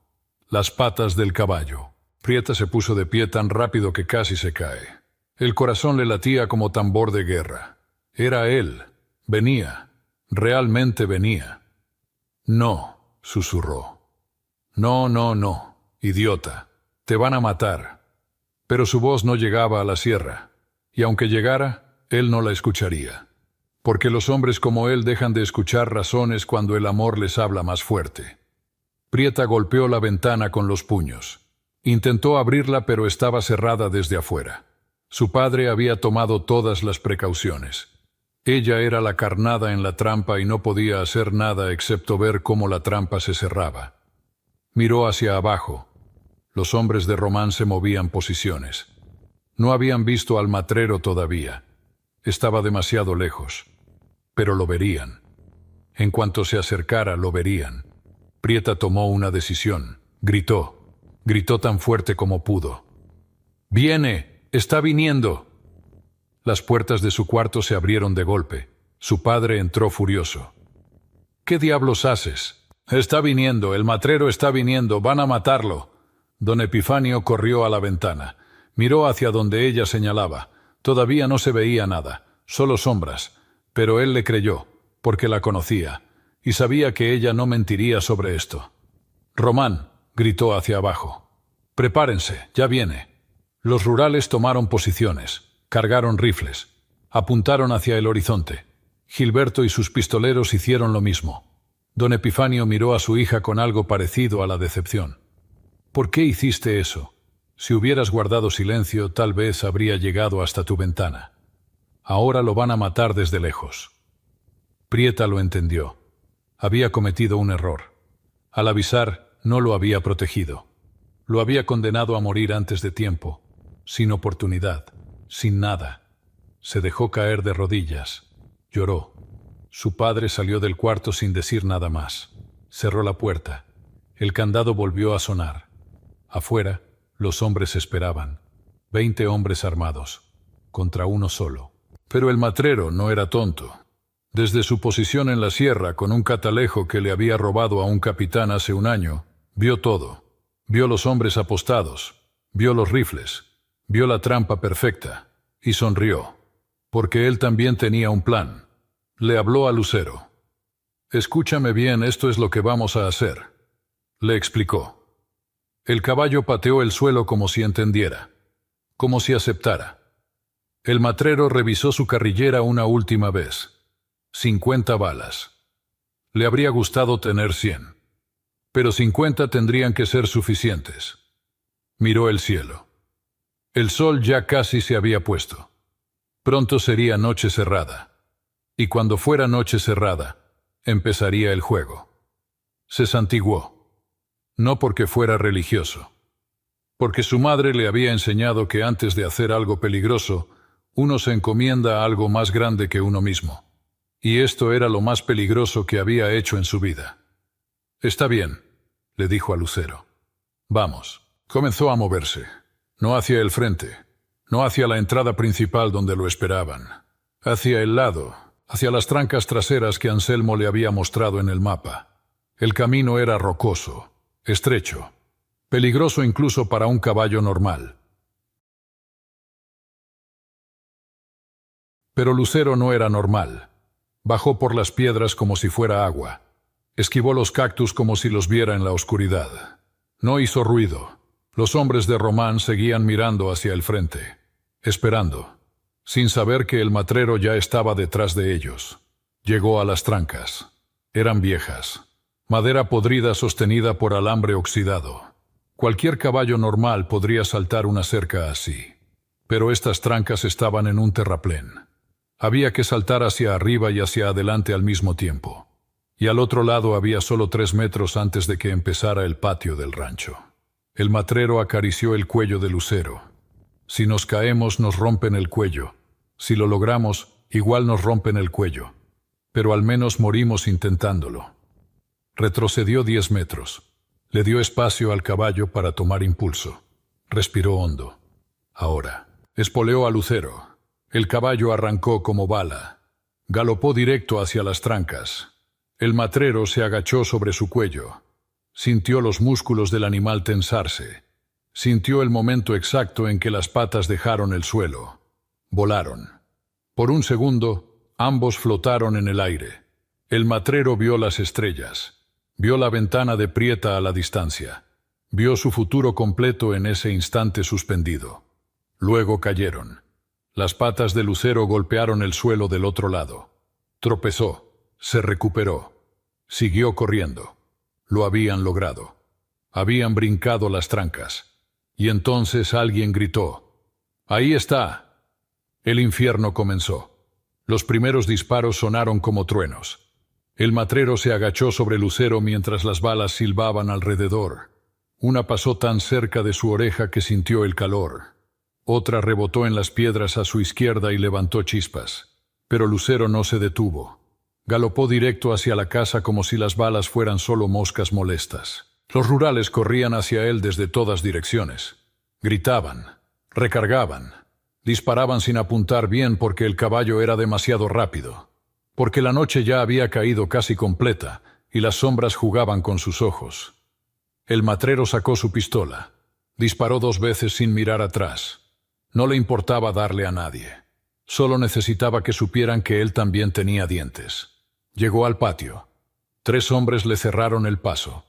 Las patas del caballo. Prieta se puso de pie tan rápido que casi se cae. El corazón le latía como tambor de guerra. Era él. Venía. Realmente venía. No, susurró. No, no, no, idiota. Te van a matar. Pero su voz no llegaba a la sierra. Y aunque llegara, él no la escucharía. Porque los hombres como él dejan de escuchar razones cuando el amor les habla más fuerte. Prieta golpeó la ventana con los puños. Intentó abrirla, pero estaba cerrada desde afuera. Su padre había tomado todas las precauciones. Ella era la carnada en la trampa y no podía hacer nada excepto ver cómo la trampa se cerraba. Miró hacia abajo. Los hombres de Román se movían posiciones. No habían visto al matrero todavía. Estaba demasiado lejos. Pero lo verían. En cuanto se acercara, lo verían. Prieta tomó una decisión. Gritó. Gritó tan fuerte como pudo. «¡Viene! ¡Está viniendo!». Las puertas de su cuarto se abrieron de golpe. Su padre entró furioso. «¿Qué diablos haces?». «Está viniendo, el matrero está viniendo, van a matarlo». Don Epifanio corrió a la ventana. Miró hacia donde ella señalaba. Todavía no se veía nada, solo sombras. Pero él le creyó, porque la conocía, y sabía que ella no mentiría sobre esto. «Román», gritó hacia abajo. «Prepárense, ya viene». Los rurales tomaron posiciones, cargaron rifles, apuntaron hacia el horizonte. Gilberto y sus pistoleros hicieron lo mismo. Don Epifanio miró a su hija con algo parecido a la decepción. «¿Por qué hiciste eso? Si hubieras guardado silencio, tal vez habría llegado hasta tu ventana. Ahora lo van a matar desde lejos». Prieta lo entendió. Había cometido un error. Al avisar, no lo había protegido. Lo había condenado a morir antes de tiempo, sin oportunidad, sin nada. Se dejó caer de rodillas. Lloró. Su padre salió del cuarto sin decir nada más. Cerró la puerta. El candado volvió a sonar. Afuera, los hombres esperaban. 20 hombres armados, contra uno solo. Pero el matrero no era tonto. Desde su posición en la sierra, con un catalejo que le había robado a un capitán hace un año, vio todo. Vio los hombres apostados, vio los rifles, vio la trampa perfecta, y sonrió. Porque él también tenía un plan. Le habló a Lucero. «Escúchame bien, esto es lo que vamos a hacer», le explicó. El caballo pateó el suelo como si entendiera, como si aceptara. El matrero revisó su carrillera una última vez. 50 balas. Le habría gustado tener 100. Pero 50 tendrían que ser suficientes. Miró el cielo. El sol ya casi se había puesto. Pronto sería noche cerrada. Y cuando fuera noche cerrada, empezaría el juego. Se santiguó. No porque fuera religioso. Porque su madre le había enseñado que antes de hacer algo peligroso, uno se encomienda a algo más grande que uno mismo. Y esto era lo más peligroso que había hecho en su vida. «Está bien», le dijo a Lucero. «Vamos». Comenzó a moverse. No hacia el frente, no hacia la entrada principal donde lo esperaban. Hacia el lado, hacia las trancas traseras que Anselmo le había mostrado en el mapa. El camino era rocoso, estrecho, peligroso incluso para un caballo normal. Pero Lucero no era normal. Bajó por las piedras como si fuera agua. Esquivó los cactus como si los viera en la oscuridad. No hizo ruido. Los hombres de Román seguían mirando hacia el frente, esperando, sin saber que el matrero ya estaba detrás de ellos. Llegó a las trancas. Eran viejas. Madera podrida sostenida por alambre oxidado. Cualquier caballo normal podría saltar una cerca así. Pero estas trancas estaban en un terraplén. Había que saltar hacia arriba y hacia adelante al mismo tiempo. Y al otro lado había solo 3 metros antes de que empezara el patio del rancho. El matrero acarició el cuello de Lucero. Si nos caemos, nos rompen el cuello. Si lo logramos, igual nos rompen el cuello. Pero al menos morimos intentándolo. Retrocedió 10 metros. Le dio espacio al caballo para tomar impulso. Respiró hondo. Ahora. Espoleó a Lucero. El caballo arrancó como bala. Galopó directo hacia las trancas. El matrero se agachó sobre su cuello. Sintió los músculos del animal tensarse. Sintió el momento exacto en que las patas dejaron el suelo. Volaron. Por un segundo, ambos flotaron en el aire. El matrero vio las estrellas. Vio la ventana de Prieta a la distancia. Vio su futuro completo en ese instante suspendido. Luego cayeron. Las patas de Lucero golpearon el suelo del otro lado. Tropezó. Se recuperó. Siguió corriendo. Lo habían logrado. Habían brincado las trancas. Y entonces alguien gritó: «¡Ahí está!». El infierno comenzó. Los primeros disparos sonaron como truenos. El matrero se agachó sobre Lucero mientras las balas silbaban alrededor. Una pasó tan cerca de su oreja que sintió el calor. Otra rebotó en las piedras a su izquierda y levantó chispas. Pero Lucero no se detuvo. Galopó directo hacia la casa como si las balas fueran solo moscas molestas. Los rurales corrían hacia él desde todas direcciones. Gritaban, recargaban, disparaban sin apuntar bien porque el caballo era demasiado rápido. Porque la noche ya había caído casi completa y las sombras jugaban con sus ojos. El matrero sacó su pistola. Disparó 2 veces sin mirar atrás. No le importaba darle a nadie. Solo necesitaba que supieran que él también tenía dientes. Llegó al patio. 3 hombres le cerraron el paso.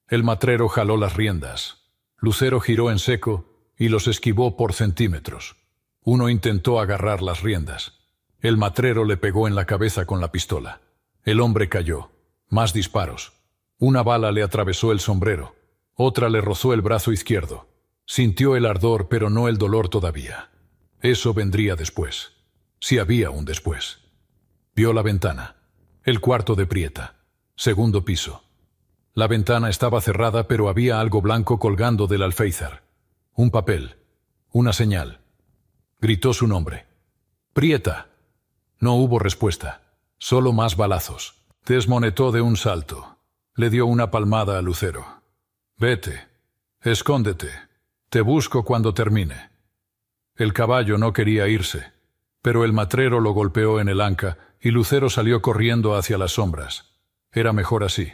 El matrero jaló las riendas. Lucero giró en seco y los esquivó por centímetros. Uno intentó agarrar las riendas. El matrero le pegó en la cabeza con la pistola. El hombre cayó. Más disparos. Una bala le atravesó el sombrero. Otra le rozó el brazo izquierdo. Sintió el ardor, pero no el dolor todavía. Eso vendría después. Si había un después. Vio la ventana. El cuarto de Prieta. 2º piso. La ventana estaba cerrada, pero había algo blanco colgando del alféizar. Un papel. Una señal. Gritó su nombre. «Prieta». No hubo respuesta. Solo más balazos. Desmonetó de un salto. Le dio una palmada a Lucero. «Vete. Escóndete. Te busco cuando termine». El caballo no quería irse, pero el matrero lo golpeó en el anca y Lucero salió corriendo hacia las sombras. Era mejor así.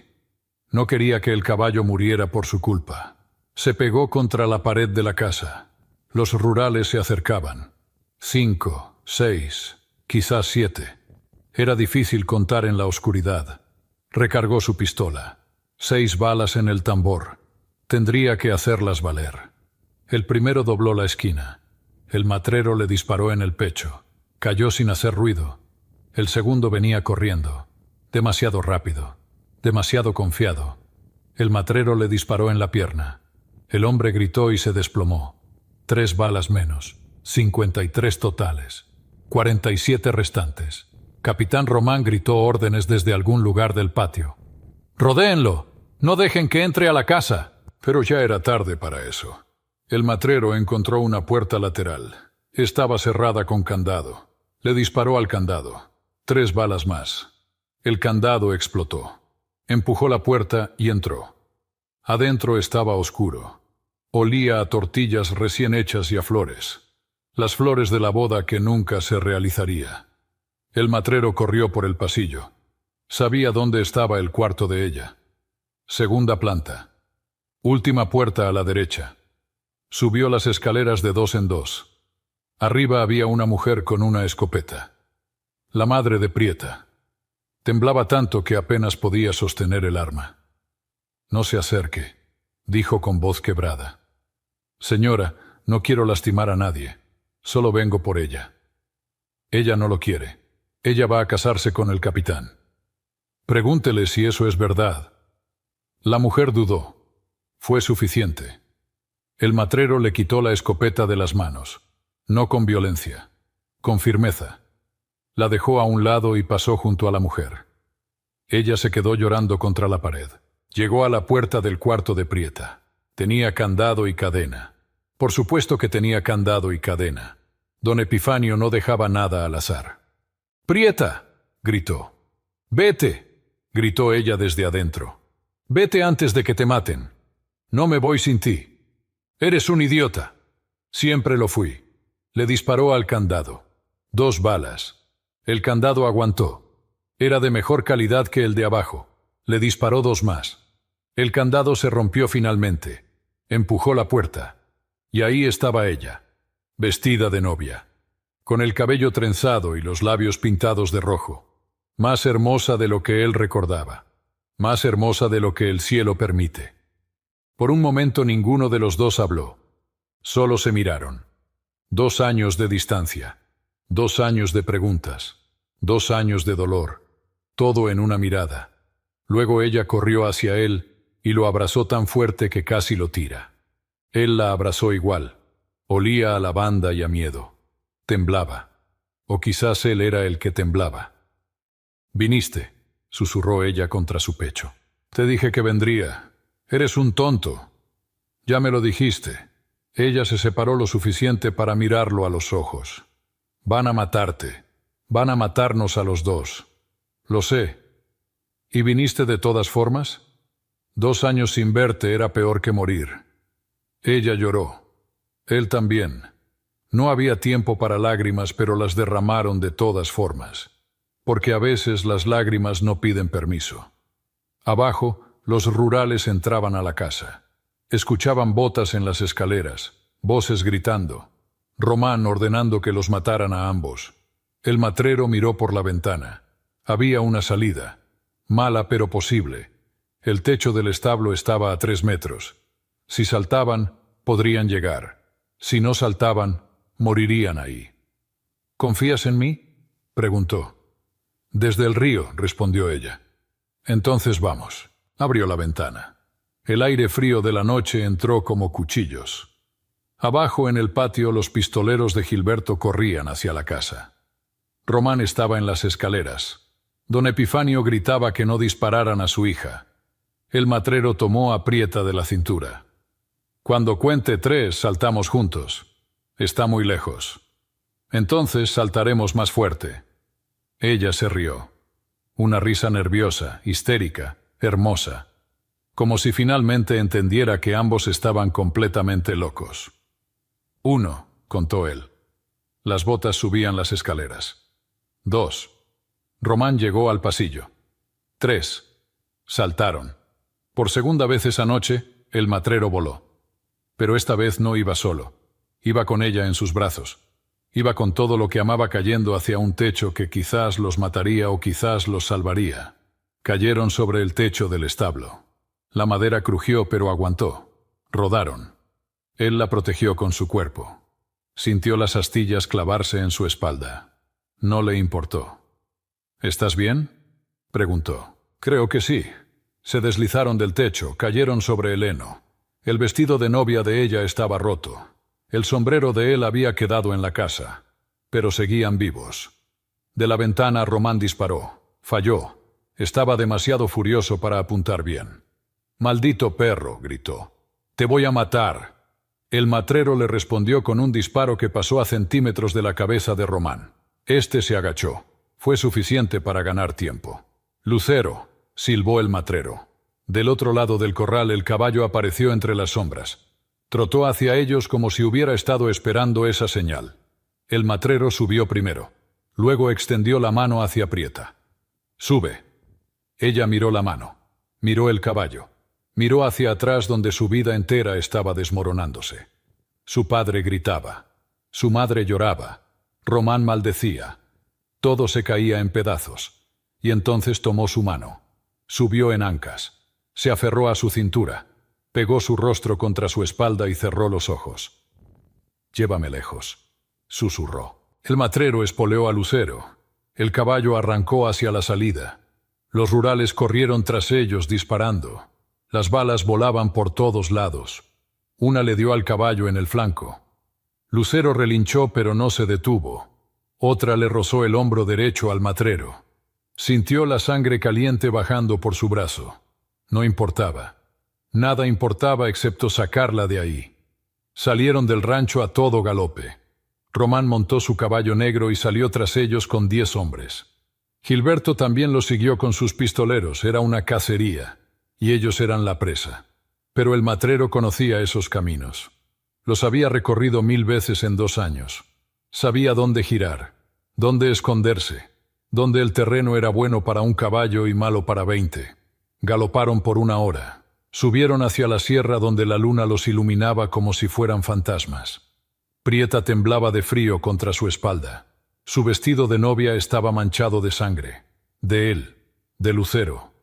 No quería que el caballo muriera por su culpa. Se pegó contra la pared de la casa. Los rurales se acercaban. 5, 6, quizás 7. Era difícil contar en la oscuridad. Recargó su pistola. 6 balas en el tambor. Tendría que hacerlas valer. El primero dobló la esquina. El matrero le disparó en el pecho. Cayó sin hacer ruido. El segundo venía corriendo. Demasiado rápido. Demasiado confiado. El matrero le disparó en la pierna. El hombre gritó y se desplomó. 3 balas menos. 53 totales. 47 restantes. Capitán Román gritó órdenes desde algún lugar del patio. «¡Rodéenlo! ¡No dejen que entre a la casa!». Pero ya era tarde para eso. El matrero encontró una puerta lateral. Estaba cerrada con candado. Le disparó al candado. 3 balas más. El candado explotó. Empujó la puerta y entró. Adentro estaba oscuro. Olía a tortillas recién hechas y a flores. Las flores de la boda que nunca se realizaría. El matrero corrió por el pasillo. Sabía dónde estaba el cuarto de ella. 2ª planta. Última puerta a la derecha. Subió las escaleras de 2 en 2. Arriba había una mujer con una escopeta. La madre de Prieta. Temblaba tanto que apenas podía sostener el arma. «No se acerque», dijo con voz quebrada. «Señora, no quiero lastimar a nadie. Solo vengo por ella. Ella no lo quiere. Ella va a casarse con el capitán. Pregúntele si eso es verdad». La mujer dudó. Fue suficiente. El matrero le quitó la escopeta de las manos. No con violencia. Con firmeza. La dejó a un lado y pasó junto a la mujer. Ella se quedó llorando contra la pared. Llegó a la puerta del cuarto de Prieta. Tenía candado y cadena. Por supuesto que tenía candado y cadena. Don Epifanio no dejaba nada al azar. «¡Prieta!», gritó. «¡Vete!», gritó ella desde adentro. «Vete antes de que te maten». No me voy sin ti. Eres un idiota. Siempre lo fui. Le disparó al candado. 2 balas. El candado aguantó. Era de mejor calidad que el de abajo. Le disparó 2 más. El candado se rompió finalmente. Empujó la puerta. Y ahí estaba ella, vestida de novia, con el cabello trenzado y los labios pintados de rojo. Más hermosa de lo que él recordaba. Más hermosa de lo que el cielo permite. Por un momento ninguno de los dos habló. Solo se miraron. 2 años de distancia. 2 años de preguntas. 2 años de dolor. Todo en una mirada. Luego ella corrió hacia él y lo abrazó tan fuerte que casi lo tira. Él la abrazó igual. Olía a lavanda y a miedo. Temblaba. O quizás él era el que temblaba. «Viniste», susurró ella contra su pecho. «Te dije que vendría. Eres un tonto. Ya me lo dijiste». Ella se separó lo suficiente para mirarlo a los ojos. «Van a matarte. Van a matarnos a los dos. Lo sé. ¿Y viniste de todas formas? 2 años sin verte era peor que morir». Ella lloró. Él también. No había tiempo para lágrimas, pero las derramaron de todas formas. Porque a veces las lágrimas no piden permiso. Abajo, los rurales entraban a la casa. Escuchaban botas en las escaleras, voces gritando. Román ordenando que los mataran a ambos. El matrero miró por la ventana. Había una salida. Mala pero posible. El techo del establo estaba a 3 metros. Si saltaban, podrían llegar. Si no saltaban, morirían ahí. «¿Confías en mí?», preguntó. «Desde el río», respondió ella. «Entonces vamos». Abrió la ventana. El aire frío de la noche entró como cuchillos. Abajo en el patio los pistoleros de Gilberto corrían hacia la casa. Román estaba en las escaleras. Don Epifanio gritaba que no dispararan a su hija. El matrero tomó a Prieta de la cintura. «Cuando cuente 3, saltamos juntos. Está muy lejos. Entonces saltaremos más fuerte». Ella se rió. Una risa nerviosa, histérica, hermosa. Como si finalmente entendiera que ambos estaban completamente locos. 1, contó él. Las botas subían las escaleras. 2. Román llegó al pasillo. 3. Saltaron. Por segunda vez esa noche, el matrero voló. Pero esta vez no iba solo. Iba con ella en sus brazos. Iba con todo lo que amaba cayendo hacia un techo que quizás los mataría o quizás los salvaría. Cayeron sobre el techo del establo. La madera crujió pero aguantó. Rodaron. Él la protegió con su cuerpo. Sintió las astillas clavarse en su espalda. No le importó. «¿Estás bien?», preguntó. «Creo que sí». Se deslizaron del techo, cayeron sobre el heno. El vestido de novia de ella estaba roto. El sombrero de él había quedado en la casa. Pero seguían vivos. De la ventana Román disparó. Falló. Estaba demasiado furioso para apuntar bien. «Maldito perro», gritó. «Te voy a matar». El matrero le respondió con un disparo que pasó a centímetros de la cabeza de Román. Este se agachó. Fue suficiente para ganar tiempo. «Lucero», silbó el matrero. Del otro lado del corral el caballo apareció entre las sombras. Trotó hacia ellos como si hubiera estado esperando esa señal. El matrero subió primero. Luego extendió la mano hacia Prieta. «Sube». Ella miró la mano. Miró el caballo. Miró hacia atrás donde su vida entera estaba desmoronándose. Su padre gritaba. Su madre lloraba. Román maldecía. Todo se caía en pedazos. Y entonces tomó su mano. Subió en ancas. Se aferró a su cintura, pegó su rostro contra su espalda y cerró los ojos. «Llévame lejos», susurró. El matrero espoleó a Lucero. El caballo arrancó hacia la salida. Los rurales corrieron tras ellos disparando. Las balas volaban por todos lados. Una le dio al caballo en el flanco. Lucero relinchó pero no se detuvo. Otra le rozó el hombro derecho al matrero. Sintió la sangre caliente bajando por su brazo. No importaba. Nada importaba excepto sacarla de ahí. Salieron del rancho a todo galope. Román montó su caballo negro y salió tras ellos con 10 hombres. Gilberto también los siguió con sus pistoleros. Era una cacería, y ellos eran la presa. Pero el matrero conocía esos caminos. Los había recorrido 1000 veces en 2 años. Sabía dónde girar, dónde esconderse, dónde el terreno era bueno para un caballo y malo para 20. Galoparon por 1 hora. Subieron hacia la sierra donde la luna los iluminaba como si fueran fantasmas. Prieta temblaba de frío contra su espalda. Su vestido de novia estaba manchado de sangre. De él, de Lucero.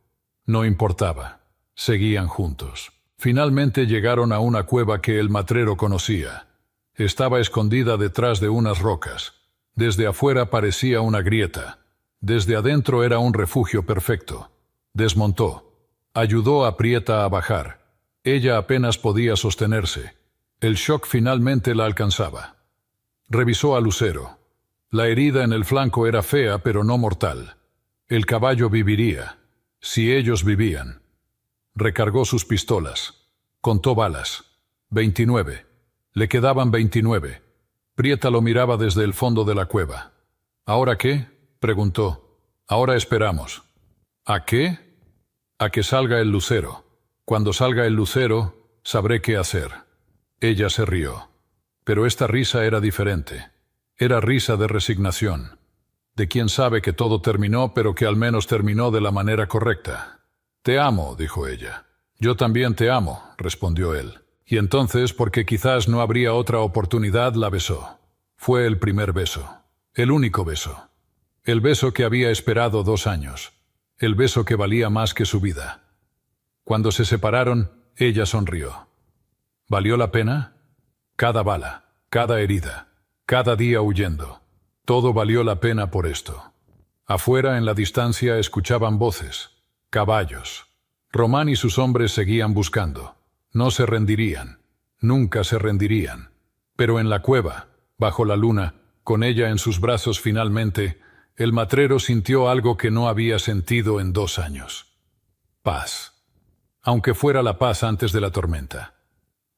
No importaba. Seguían juntos. Finalmente llegaron a una cueva que el matrero conocía. Estaba escondida detrás de unas rocas. Desde afuera parecía una grieta. Desde adentro era un refugio perfecto. Desmontó. Ayudó a Prieta a bajar. Ella apenas podía sostenerse. El shock finalmente la alcanzaba. Revisó a Lucero. La herida en el flanco era fea, pero no mortal. El caballo viviría, si ellos vivían. Recargó sus pistolas. Contó balas. 29. Le quedaban 29. Prieta lo miraba desde el fondo de la cueva. ¿Ahora qué?, preguntó. Ahora esperamos. ¿A qué? A que salga el lucero. Cuando salga el lucero, sabré qué hacer. Ella se rió. Pero esta risa era diferente. Era risa de resignación. De quien sabe que todo terminó, pero que al menos terminó de la manera correcta. Te amo, dijo ella. Yo también te amo, respondió él. Y entonces, porque quizás no habría otra oportunidad, la besó. Fue el primer beso. El único beso. El beso que había esperado 2 años. El beso que valía más que su vida. Cuando se separaron, ella sonrió. ¿Valió la pena? Cada bala, cada herida, cada día huyendo. Todo valió la pena por esto. Afuera, en la distancia, escuchaban voces. Caballos. Román y sus hombres seguían buscando. No se rendirían. Nunca se rendirían. Pero en la cueva, bajo la luna, con ella en sus brazos finalmente, el matrero sintió algo que no había sentido en 2 años. Paz. Aunque fuera la paz antes de la tormenta.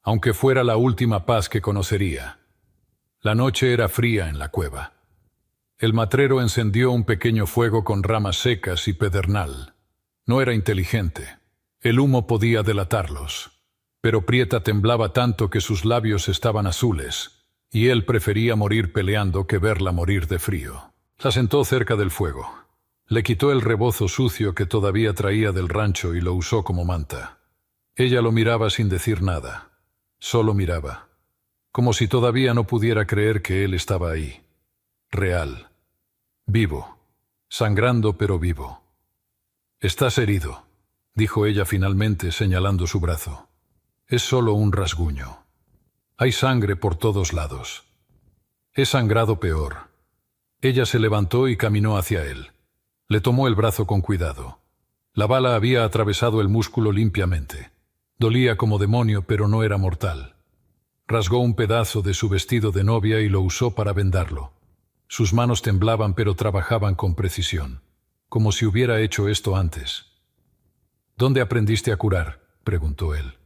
Aunque fuera la última paz que conocería. La noche era fría en la cueva. El matrero encendió un pequeño fuego con ramas secas y pedernal. No era inteligente. El humo podía delatarlos. Pero Prieta temblaba tanto que sus labios estaban azules, y él prefería morir peleando que verla morir de frío. La sentó cerca del fuego. Le quitó el rebozo sucio que todavía traía del rancho y lo usó como manta. Ella lo miraba sin decir nada. Solo miraba. Como si todavía no pudiera creer que él estaba ahí. Real. Vivo. Sangrando pero vivo. «Estás herido», dijo ella finalmente señalando su brazo. «Es solo un rasguño. Hay sangre por todos lados. He sangrado peor». Ella se levantó y caminó hacia él. Le tomó el brazo con cuidado. La bala había atravesado el músculo limpiamente. Dolía como demonio, pero no era mortal. Rasgó un pedazo de su vestido de novia y lo usó para vendarlo. Sus manos temblaban, pero trabajaban con precisión, como si hubiera hecho esto antes. «¿Dónde aprendiste a curar?», preguntó él.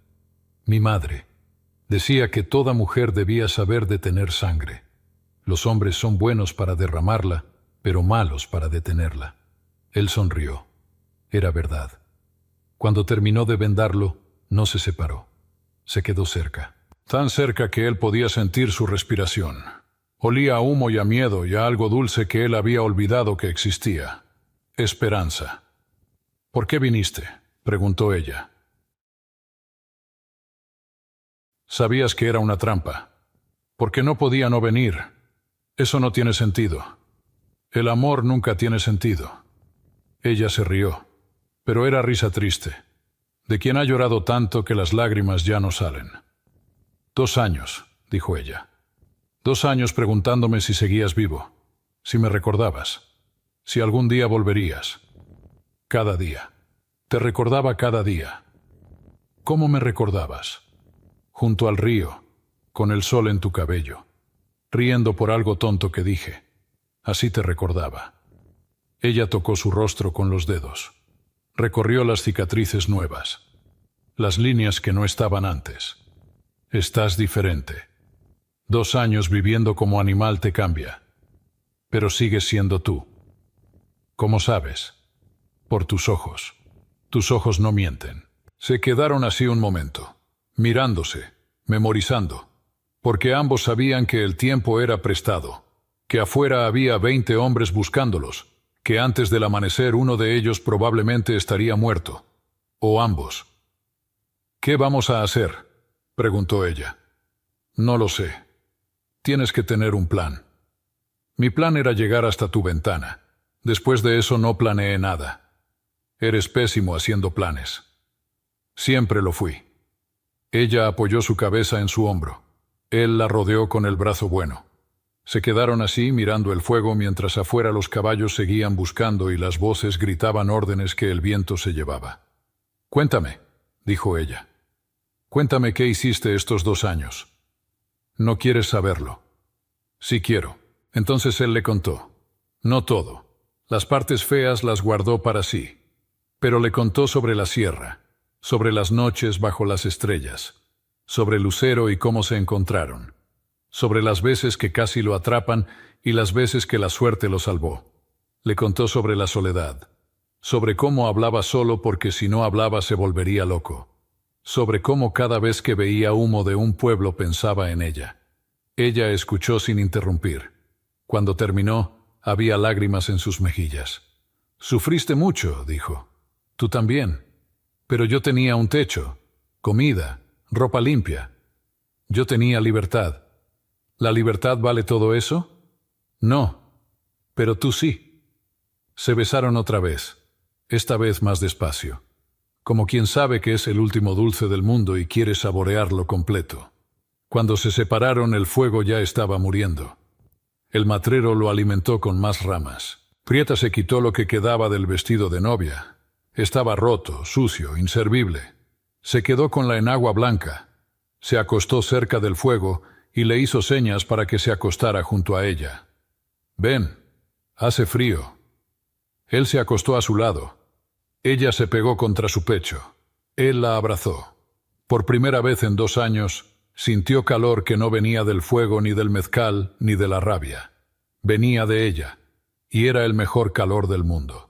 «Mi madre. Decía que toda mujer debía saber detener sangre. Los hombres son buenos para derramarla, pero malos para detenerla». Él sonrió. Era verdad. Cuando terminó de vendarlo, no se separó. Se quedó cerca. Tan cerca que él podía sentir su respiración. Olía a humo y a miedo y a algo dulce que él había olvidado que existía. Esperanza. «¿Por qué viniste?», preguntó ella. «Sabías que era una trampa. Porque no podía no venir. Eso no tiene sentido. El amor nunca tiene sentido». Ella se rió, pero era risa triste, de quien ha llorado tanto que las lágrimas ya no salen. 2 años, dijo ella. 2 años preguntándome si seguías vivo, si me recordabas, si algún día volverías. Cada día. Te recordaba cada día. ¿Cómo me recordabas? Junto al río, con el sol en tu cabello, riendo por algo tonto que dije. Así te recordaba. Ella tocó su rostro con los dedos. Recorrió las cicatrices nuevas, las líneas que no estaban antes. Estás diferente. 2 años viviendo como animal te cambia. Pero sigues siendo tú. ¿Cómo sabes? Por tus ojos. Tus ojos no mienten. Se quedaron así un momento. mirándose, memorizando, porque ambos sabían que el tiempo era prestado, que afuera había 20 hombres buscándolos, que antes del amanecer uno de ellos probablemente estaría muerto, o ambos. «¿Qué vamos a hacer?», preguntó ella. «No lo sé. Tienes que tener un plan». «Mi plan era llegar hasta tu ventana. Después de eso no planeé nada. Eres pésimo haciendo planes». «Siempre lo fui». Ella apoyó su cabeza en su hombro. Él la rodeó con el brazo bueno. Se quedaron así mirando el fuego mientras afuera los caballos seguían buscando y las voces gritaban órdenes que el viento se llevaba. «Cuéntame», dijo ella. «Cuéntame qué hiciste estos 2 años». «¿No quieres saberlo?» «Sí quiero». Entonces él le contó. No todo. Las partes feas las guardó para sí. Pero le contó sobre la sierra, sobre las noches bajo las estrellas, sobre Lucero y cómo se encontraron, sobre las veces que casi lo atrapan y las veces que la suerte lo salvó. Le contó sobre la soledad, sobre cómo hablaba solo porque si no hablaba se volvería loco, sobre cómo cada vez que veía humo de un pueblo pensaba en ella. Ella escuchó sin interrumpir. Cuando terminó, había lágrimas en sus mejillas. «Sufriste mucho», dijo. «Tú también. Pero yo tenía un techo, comida, ropa limpia. Yo tenía libertad. ¿La libertad vale todo eso?» «No. Pero tú sí». Se besaron otra vez, esta vez más despacio, como quien sabe que es el último dulce del mundo y quiere saborearlo completo. Cuando se separaron, el fuego ya estaba muriendo. El matrero lo alimentó con más ramas. Prieta se quitó lo que quedaba del vestido de novia. Estaba roto, sucio, inservible. Se quedó con la enagua blanca. Se acostó cerca del fuego y le hizo señas para que se acostara junto a ella. «Ven, hace frío». Él se acostó a su lado. Ella se pegó contra su pecho. Él la abrazó. Por primera vez en 2 años, sintió calor que no venía del fuego ni del mezcal ni de la rabia. Venía de ella, y era el mejor calor del mundo.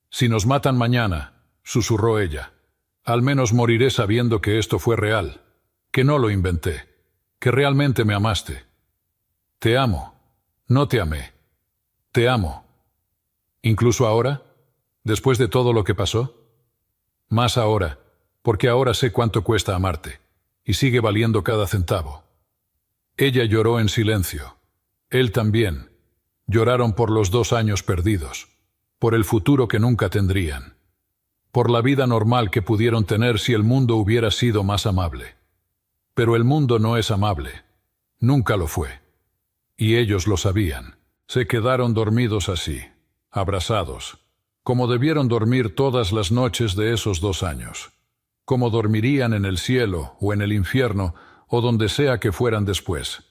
«Si nos matan mañana», susurró ella, «al menos moriré sabiendo que esto fue real, que no lo inventé, que realmente me amaste». «Te amo. No te amé. Te amo». «¿Incluso ahora? ¿Después de todo lo que pasó?» «Más ahora, porque ahora sé cuánto cuesta amarte. Y sigue valiendo cada centavo». Ella lloró en silencio. Él también. Lloraron por los 2 años perdidos, por el futuro que nunca tendrían, por la vida normal que pudieron tener si el mundo hubiera sido más amable. Pero el mundo no es amable. Nunca lo fue. Y ellos lo sabían. Se quedaron dormidos así, abrazados, como debieron dormir todas las noches de esos 2 años. Como dormirían en el cielo o en el infierno o donde sea que fueran después.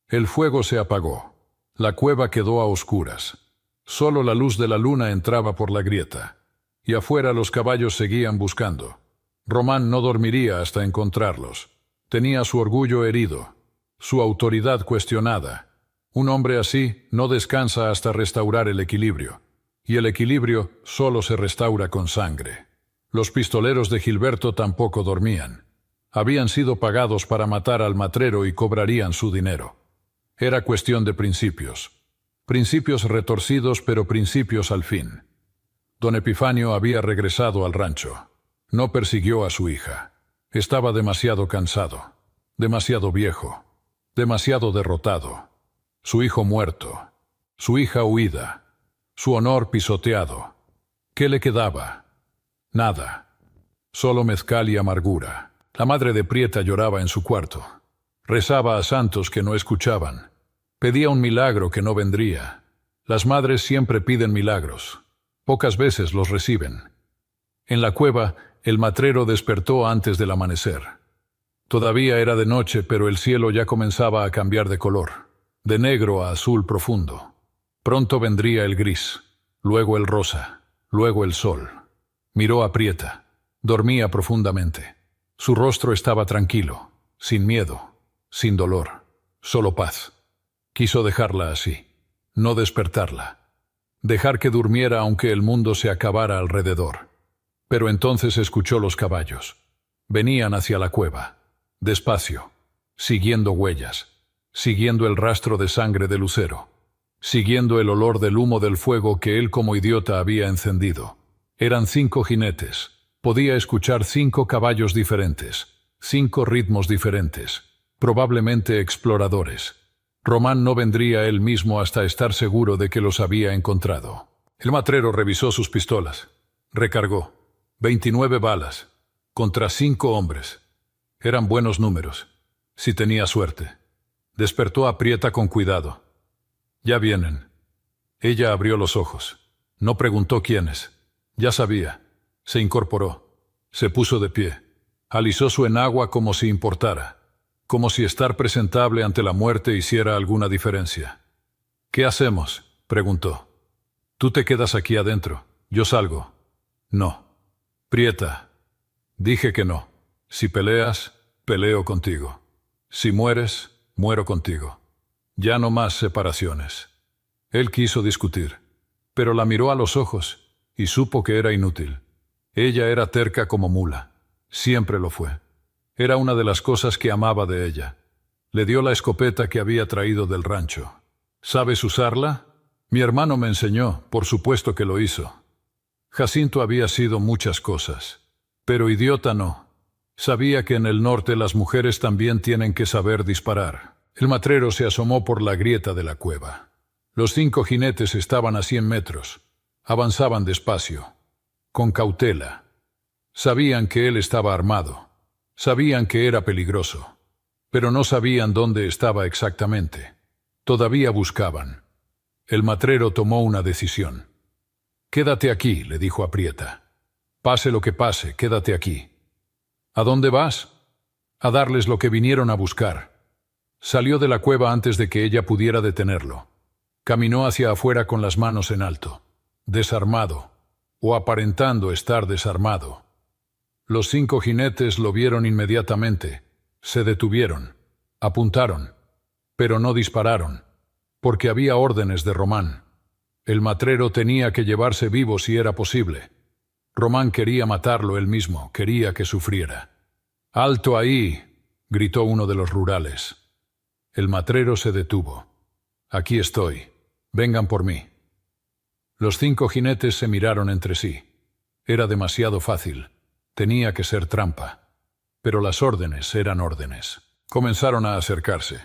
El fuego se apagó. La cueva quedó a oscuras. Solo la luz de la luna entraba por la grieta. Y afuera los caballos seguían buscando. Román no dormiría hasta encontrarlos. Tenía su orgullo herido, su autoridad cuestionada. Un hombre así no descansa hasta restaurar el equilibrio. Y el equilibrio solo se restaura con sangre. Los pistoleros de Gilberto tampoco dormían. Habían sido pagados para matar al matrero y cobrarían su dinero. Era cuestión de principios. Principios retorcidos, pero principios al fin. Don Epifanio había regresado al rancho. No persiguió a su hija. Estaba demasiado cansado, demasiado viejo, demasiado derrotado. Su hijo muerto, su hija huida, su honor pisoteado. ¿Qué le quedaba? Nada. Solo mezcal y amargura. La madre de Prieta lloraba en su cuarto. Rezaba a santos que no escuchaban. Pedía un milagro que no vendría. Las madres siempre piden milagros. Pocas veces los reciben. En la cueva, el matrero despertó antes del amanecer. Todavía era de noche, pero el cielo ya comenzaba a cambiar de color, de negro a azul profundo. Pronto vendría el gris, luego el rosa, luego el sol. Miró a Prieta. Dormía profundamente. Su rostro estaba tranquilo, sin miedo, sin dolor, solo paz. Quiso dejarla así, no despertarla. Dejar que durmiera aunque el mundo se acabara alrededor. Pero entonces escuchó los caballos. Venían hacia la cueva. despacio, siguiendo huellas, siguiendo el rastro de sangre de Lucero, siguiendo el olor del humo del fuego que él como idiota había encendido. Eran 5 jinetes. Podía escuchar 5 caballos diferentes, 5 ritmos diferentes, probablemente exploradores. Román no vendría él mismo hasta estar seguro de que los había encontrado. El matrero revisó sus pistolas. Recargó. 29 balas. Contra 5 hombres. Eran buenos números. Si tenía suerte. Despertó a Prieta con cuidado. Ya vienen. Ella abrió los ojos. No preguntó quiénes. Ya sabía. Se incorporó. Se puso de pie. Alisó su enagua como si importara. Como si estar presentable ante la muerte hiciera alguna diferencia. «¿Qué hacemos?», preguntó. «Tú te quedas aquí adentro. Yo salgo». «No». «Prieta». «Dije que no. Si peleas, peleo contigo. Si mueres, muero contigo. Ya no más separaciones». Él quiso discutir, pero la miró a los ojos y supo que era inútil. Ella era terca como mula. Siempre lo fue. Era una de las cosas que amaba de ella. Le dio la escopeta que había traído del rancho. «¿Sabes usarla?» «Mi hermano me enseñó, por supuesto que lo hizo». Jacinto había sido muchas cosas, pero idiota no. Sabía que en el norte las mujeres también tienen que saber disparar. El matrero se asomó por la grieta de la cueva. Los 5 jinetes estaban a 100 metros. Avanzaban despacio, con cautela. Sabían que él estaba armado. Sabían que era peligroso. Pero no sabían dónde estaba exactamente. Todavía buscaban. El matrero tomó una decisión. «Quédate aquí», le dijo a Prieta. «Pase lo que pase, quédate aquí». «¿A dónde vas?» «A darles lo que vinieron a buscar». Salió de la cueva antes de que ella pudiera detenerlo. Caminó hacia afuera con las manos en alto, desarmado, o aparentando estar desarmado. Los 5 jinetes lo vieron inmediatamente, se detuvieron, apuntaron, pero no dispararon, porque había órdenes de Román. El matrero tenía que llevarse vivo si era posible. Román quería matarlo él mismo, quería que sufriera. «¡Alto ahí!», gritó uno de los rurales. El matrero se detuvo. «Aquí estoy. Vengan por mí». Los 5 jinetes se miraron entre sí. Era demasiado fácil. Tenía que ser trampa. Pero las órdenes eran órdenes. Comenzaron a acercarse.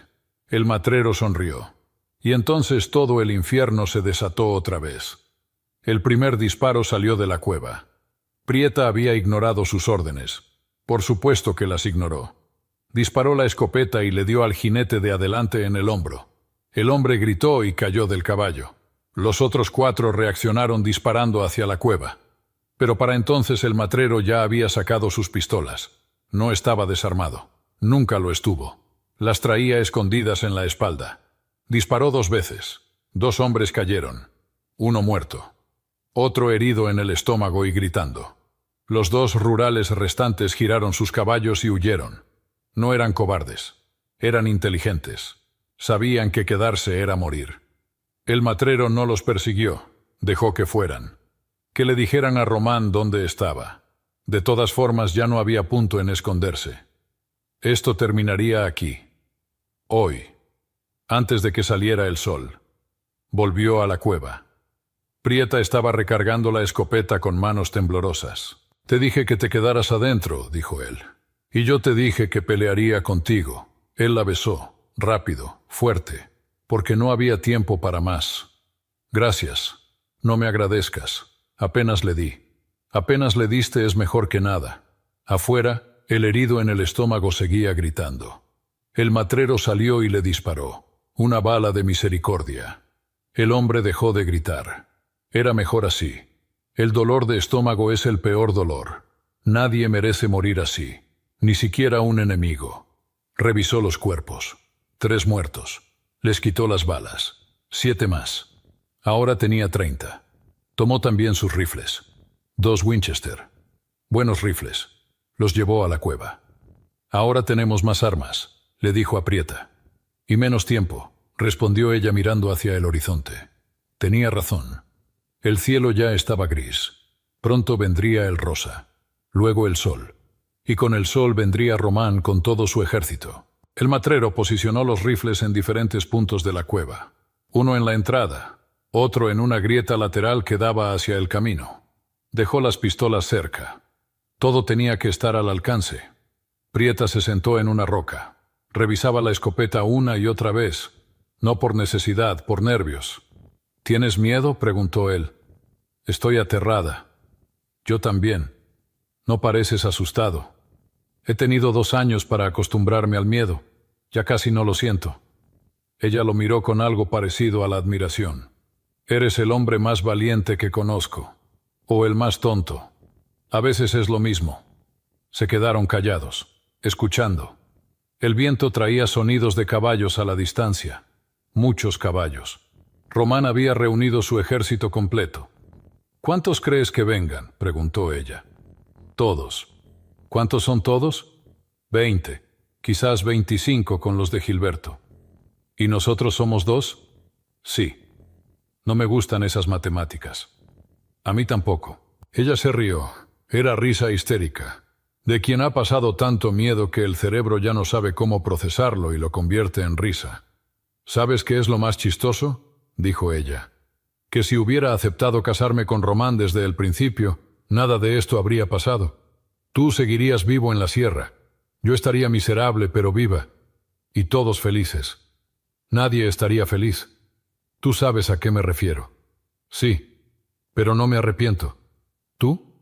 El matrero sonrió. Y entonces todo el infierno se desató otra vez. El primer disparo salió de la cueva. Prieta había ignorado sus órdenes. Por supuesto que las ignoró. Disparó la escopeta y le dio al jinete de adelante en el hombro. El hombre gritó y cayó del caballo. Los otros 4 reaccionaron disparando hacia la cueva. Pero para entonces el matrero ya había sacado sus pistolas. No estaba desarmado. Nunca lo estuvo. Las traía escondidas en la espalda. Disparó 2 veces. 2 hombres cayeron. Uno muerto. Otro herido en el estómago y gritando. Los 2 rurales restantes giraron sus caballos y huyeron. No eran cobardes. Eran inteligentes. Sabían que quedarse era morir. El matrero no los persiguió. Dejó que fueran. Que le dijeran a Román dónde estaba. De todas formas ya no había punto en esconderse. Esto terminaría aquí. Hoy. Antes de que saliera el sol. Volvió a la cueva. Prieta estaba recargando la escopeta con manos temblorosas. «Te dije que te quedaras adentro», dijo él. «Y yo te dije que pelearía contigo». Él la besó, rápido, fuerte, porque no había tiempo para más. «Gracias. No me agradezcas. Apenas le di». «Apenas le diste es mejor que nada». Afuera, el herido en el estómago seguía gritando. El matrero salió y le disparó. Una bala de misericordia. El hombre dejó de gritar. Era mejor así. El dolor de estómago es el peor dolor. Nadie merece morir así. Ni siquiera un enemigo. Revisó los cuerpos. 3 muertos. Les quitó las balas. 7 más. Ahora tenía 30. Tomó también sus rifles. 2 Winchester. Buenos rifles. Los llevó a la cueva. «Ahora tenemos más armas», le dijo a Prieta. «Y menos tiempo», respondió ella mirando hacia el horizonte. Tenía razón. El cielo ya estaba gris. Pronto vendría el rosa. Luego el sol. y con el sol vendría Román con todo su ejército. El matrero posicionó los rifles en diferentes puntos de la cueva. Uno en la entrada, otro en una grieta lateral que daba hacia el camino. Dejó las pistolas cerca. Todo tenía que estar al alcance. Prieta se sentó en una roca. Revisaba la escopeta una y otra vez. No por necesidad, por nervios. ¿Tienes miedo?, preguntó él. Estoy aterrada. Yo también. No pareces asustado. He tenido 2 años para acostumbrarme al miedo. Ya casi no lo siento. Ella lo miró con algo parecido a la admiración. Eres el hombre más valiente que conozco. O el más tonto. A veces es lo mismo. Se quedaron callados, escuchando. El viento traía sonidos de caballos a la distancia. Muchos caballos. Román había reunido su ejército completo. ¿Cuántos crees que vengan?, preguntó ella. Todos. ¿Cuántos son todos? 20, quizás 25 con los de Gilberto. ¿Y nosotros somos 2? Sí. No me gustan esas matemáticas. A mí tampoco. Ella se rió. Era risa histérica, de quien ha pasado tanto miedo que el cerebro ya no sabe cómo procesarlo y lo convierte en risa. ¿Sabes qué es lo más chistoso?, dijo ella. Que si hubiera aceptado casarme con Román desde el principio, nada de esto habría pasado. Tú seguirías vivo en la sierra. Yo estaría miserable pero viva. Y todos felices. Nadie estaría feliz. Tú sabes a qué me refiero. Sí, pero no me arrepiento. ¿Tú?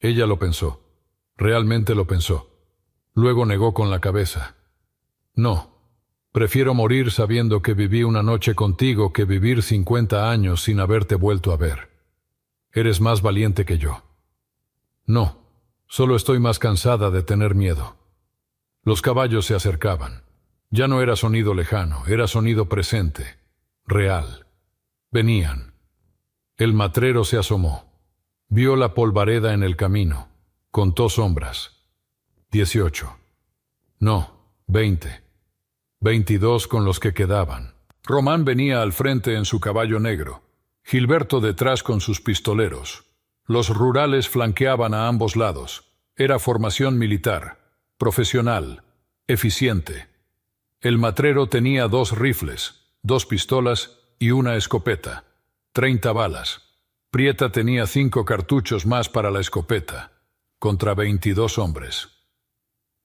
Ella lo pensó. Realmente lo pensó. Luego negó con la cabeza. No. Prefiero morir sabiendo que viví una noche contigo que vivir 50 años sin haberte vuelto a ver. Eres más valiente que yo. No. Solo estoy más cansada de tener miedo. Los caballos se acercaban. Ya no era sonido lejano, era sonido presente, real. Venían. El matrero se asomó. Vio la polvareda en el camino. Contó sombras. 18. No, 20. 22 con los que quedaban. Román venía al frente en su caballo negro. Gilberto detrás con sus pistoleros. Los rurales flanqueaban a ambos lados. Era formación militar, profesional, eficiente. El matrero tenía 2 rifles, 2 pistolas y una escopeta. 30 balas. Prieta tenía 5 cartuchos más para la escopeta, contra 22 hombres.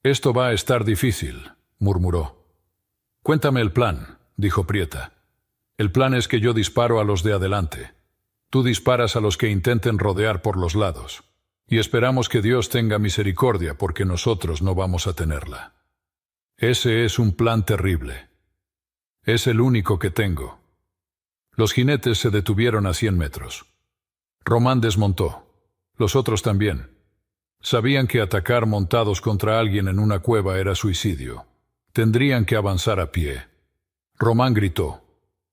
Esto va a estar difícil, murmuró. Cuéntame el plan, dijo Prieta. El plan es que yo disparo a los de adelante. Tú disparas a los que intenten rodear por los lados. Y esperamos que Dios tenga misericordia porque nosotros no vamos a tenerla. Ese es un plan terrible. Es el único que tengo. Los jinetes se detuvieron a 100 metros. Román desmontó. Los otros también. Sabían que atacar montados contra alguien en una cueva era suicidio. Tendrían que avanzar a pie. Román gritó.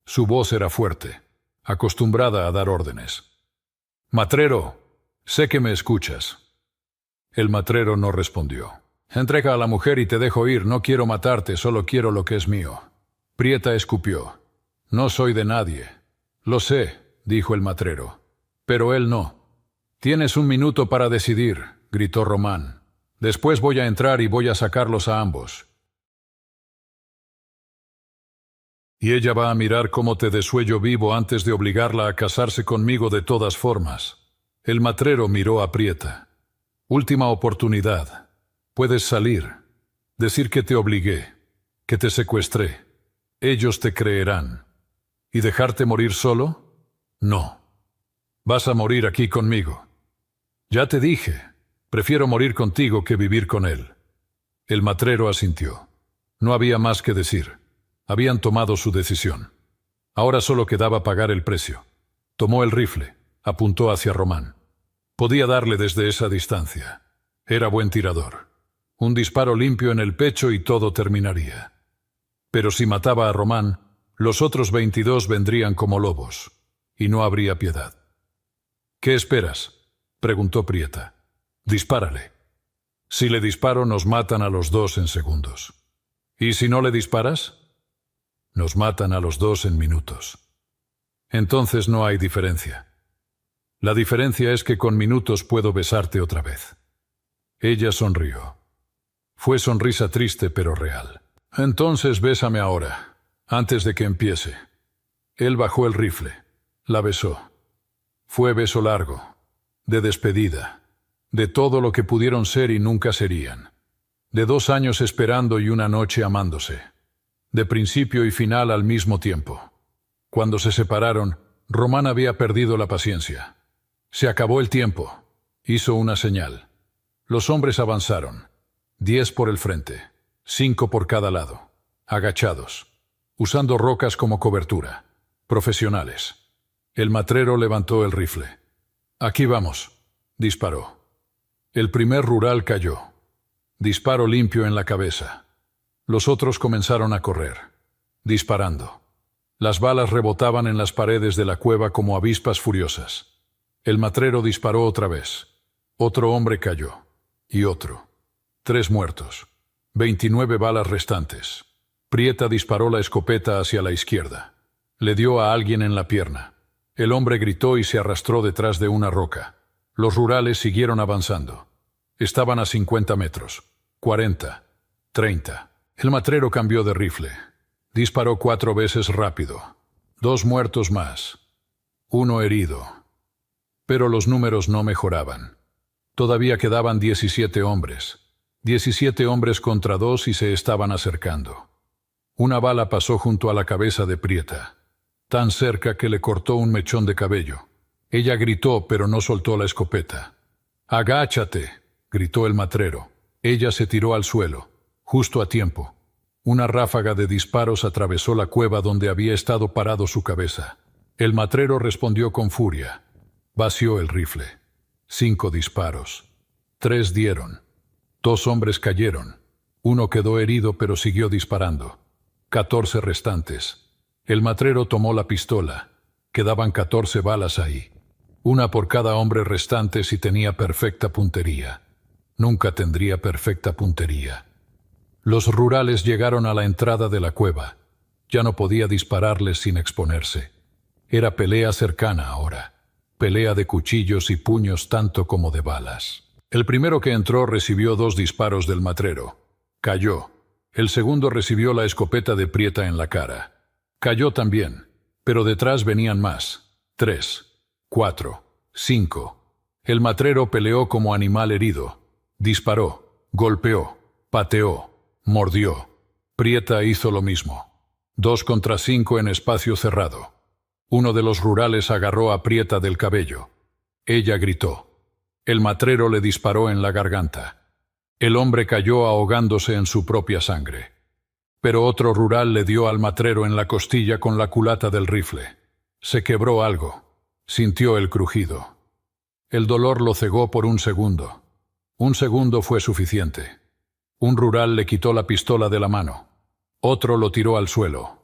Su voz era fuerte, acostumbrada a dar órdenes. «Matrero, sé que me escuchas». El matrero no respondió. «Entrega a la mujer y te dejo ir. No quiero matarte, solo quiero lo que es mío». Prieta escupió. «No soy de nadie». «Lo sé», dijo el matrero. «Pero él no». «Tienes 1 minuto para decidir», gritó Román. «Después voy a entrar y voy a sacarlos a ambos. Y ella va a mirar cómo te desuello vivo antes de obligarla a casarse conmigo de todas formas». El matrero miró a Prieta. «Última oportunidad. Puedes salir. Decir que te obligué, que te secuestré. Ellos te creerán. ¿Y dejarte morir solo? No. Vas a morir aquí conmigo. Ya te dije, prefiero morir contigo que vivir con él». El matrero asintió. No había más que decir. Habían tomado su decisión. Ahora solo quedaba pagar el precio. Tomó el rifle, apuntó hacia Román. Podía darle desde esa distancia. Era buen tirador. Un disparo limpio en el pecho y todo terminaría. Pero si mataba a Román, los otros 22 vendrían como lobos, y no habría piedad. «¿Qué esperas?», preguntó Prieta. «Dispárale. Si le disparo, nos matan a los 2 en segundos. ¿Y si no le disparas?». «Nos matan a los 2 en minutos». «Entonces no hay diferencia. La diferencia es que con minutos puedo besarte otra vez». Ella sonrió. Fue sonrisa triste pero real. Entonces bésame ahora, antes de que empiece. Él bajó el rifle. La besó. Fue beso largo, de despedida, de todo lo que pudieron ser y nunca serían. De 2 años esperando y una noche amándose. De principio y final al mismo tiempo. Cuando se separaron, Román había perdido la paciencia. Se acabó el tiempo. Hizo una señal. Los hombres avanzaron. 10 por el frente, 5 por cada lado, agachados, usando rocas como cobertura. Profesionales. El matrero levantó el rifle. Aquí vamos. Disparó. El primer rural cayó. Disparo limpio en la cabeza. Los otros comenzaron a correr, disparando. Las balas rebotaban en las paredes de la cueva como avispas furiosas. El matrero disparó otra vez. Otro hombre cayó. Y otro. 3 muertos. 29 balas restantes. Prieta disparó la escopeta hacia la izquierda. Le dio a alguien en la pierna. El hombre gritó y se arrastró detrás de una roca. Los rurales siguieron avanzando. Estaban a 50 metros. 40. 30. El matrero cambió de rifle. Disparó 4 veces rápido. 2 muertos más. 1 herido. Pero los números no mejoraban. Todavía quedaban 17 hombres. 17 hombres contra 2 y se estaban acercando. Una bala pasó junto a la cabeza de Prieta, tan cerca que le cortó un mechón de cabello. Ella gritó, pero no soltó la escopeta. «¡Agáchate!», gritó el matrero. Ella se tiró al suelo, justo a tiempo. Una ráfaga de disparos atravesó la cueva donde había estado parado su cabeza. El matrero respondió con furia. Vació el rifle. 5 disparos. 3 dieron. 2 hombres cayeron. 1 quedó herido pero siguió disparando. 14 restantes. El matrero tomó la pistola. Quedaban 14 balas ahí. 1 por cada hombre restante si tenía perfecta puntería. Nunca tendría perfecta puntería. Los rurales llegaron a la entrada de la cueva. Ya no podía dispararles sin exponerse. Era pelea cercana ahora. Pelea de cuchillos y puños tanto como de balas. El primero que entró recibió 2 disparos del matrero. Cayó. El segundo recibió la escopeta de Prieta en la cara. Cayó también, pero detrás venían más. 3, 4, 5. El matrero peleó como animal herido. Disparó, golpeó, pateó, mordió. Prieta hizo lo mismo. 2 contra 5 en espacio cerrado. Uno de los rurales agarró a Prieta del cabello. Ella gritó. El matrero le disparó en la garganta. El hombre cayó ahogándose en su propia sangre. Pero otro rural le dio al matrero en la costilla con la culata del rifle. Se quebró algo. Sintió el crujido. El dolor lo cegó por un segundo. Un segundo fue suficiente. Un rural le quitó la pistola de la mano. Otro lo tiró al suelo.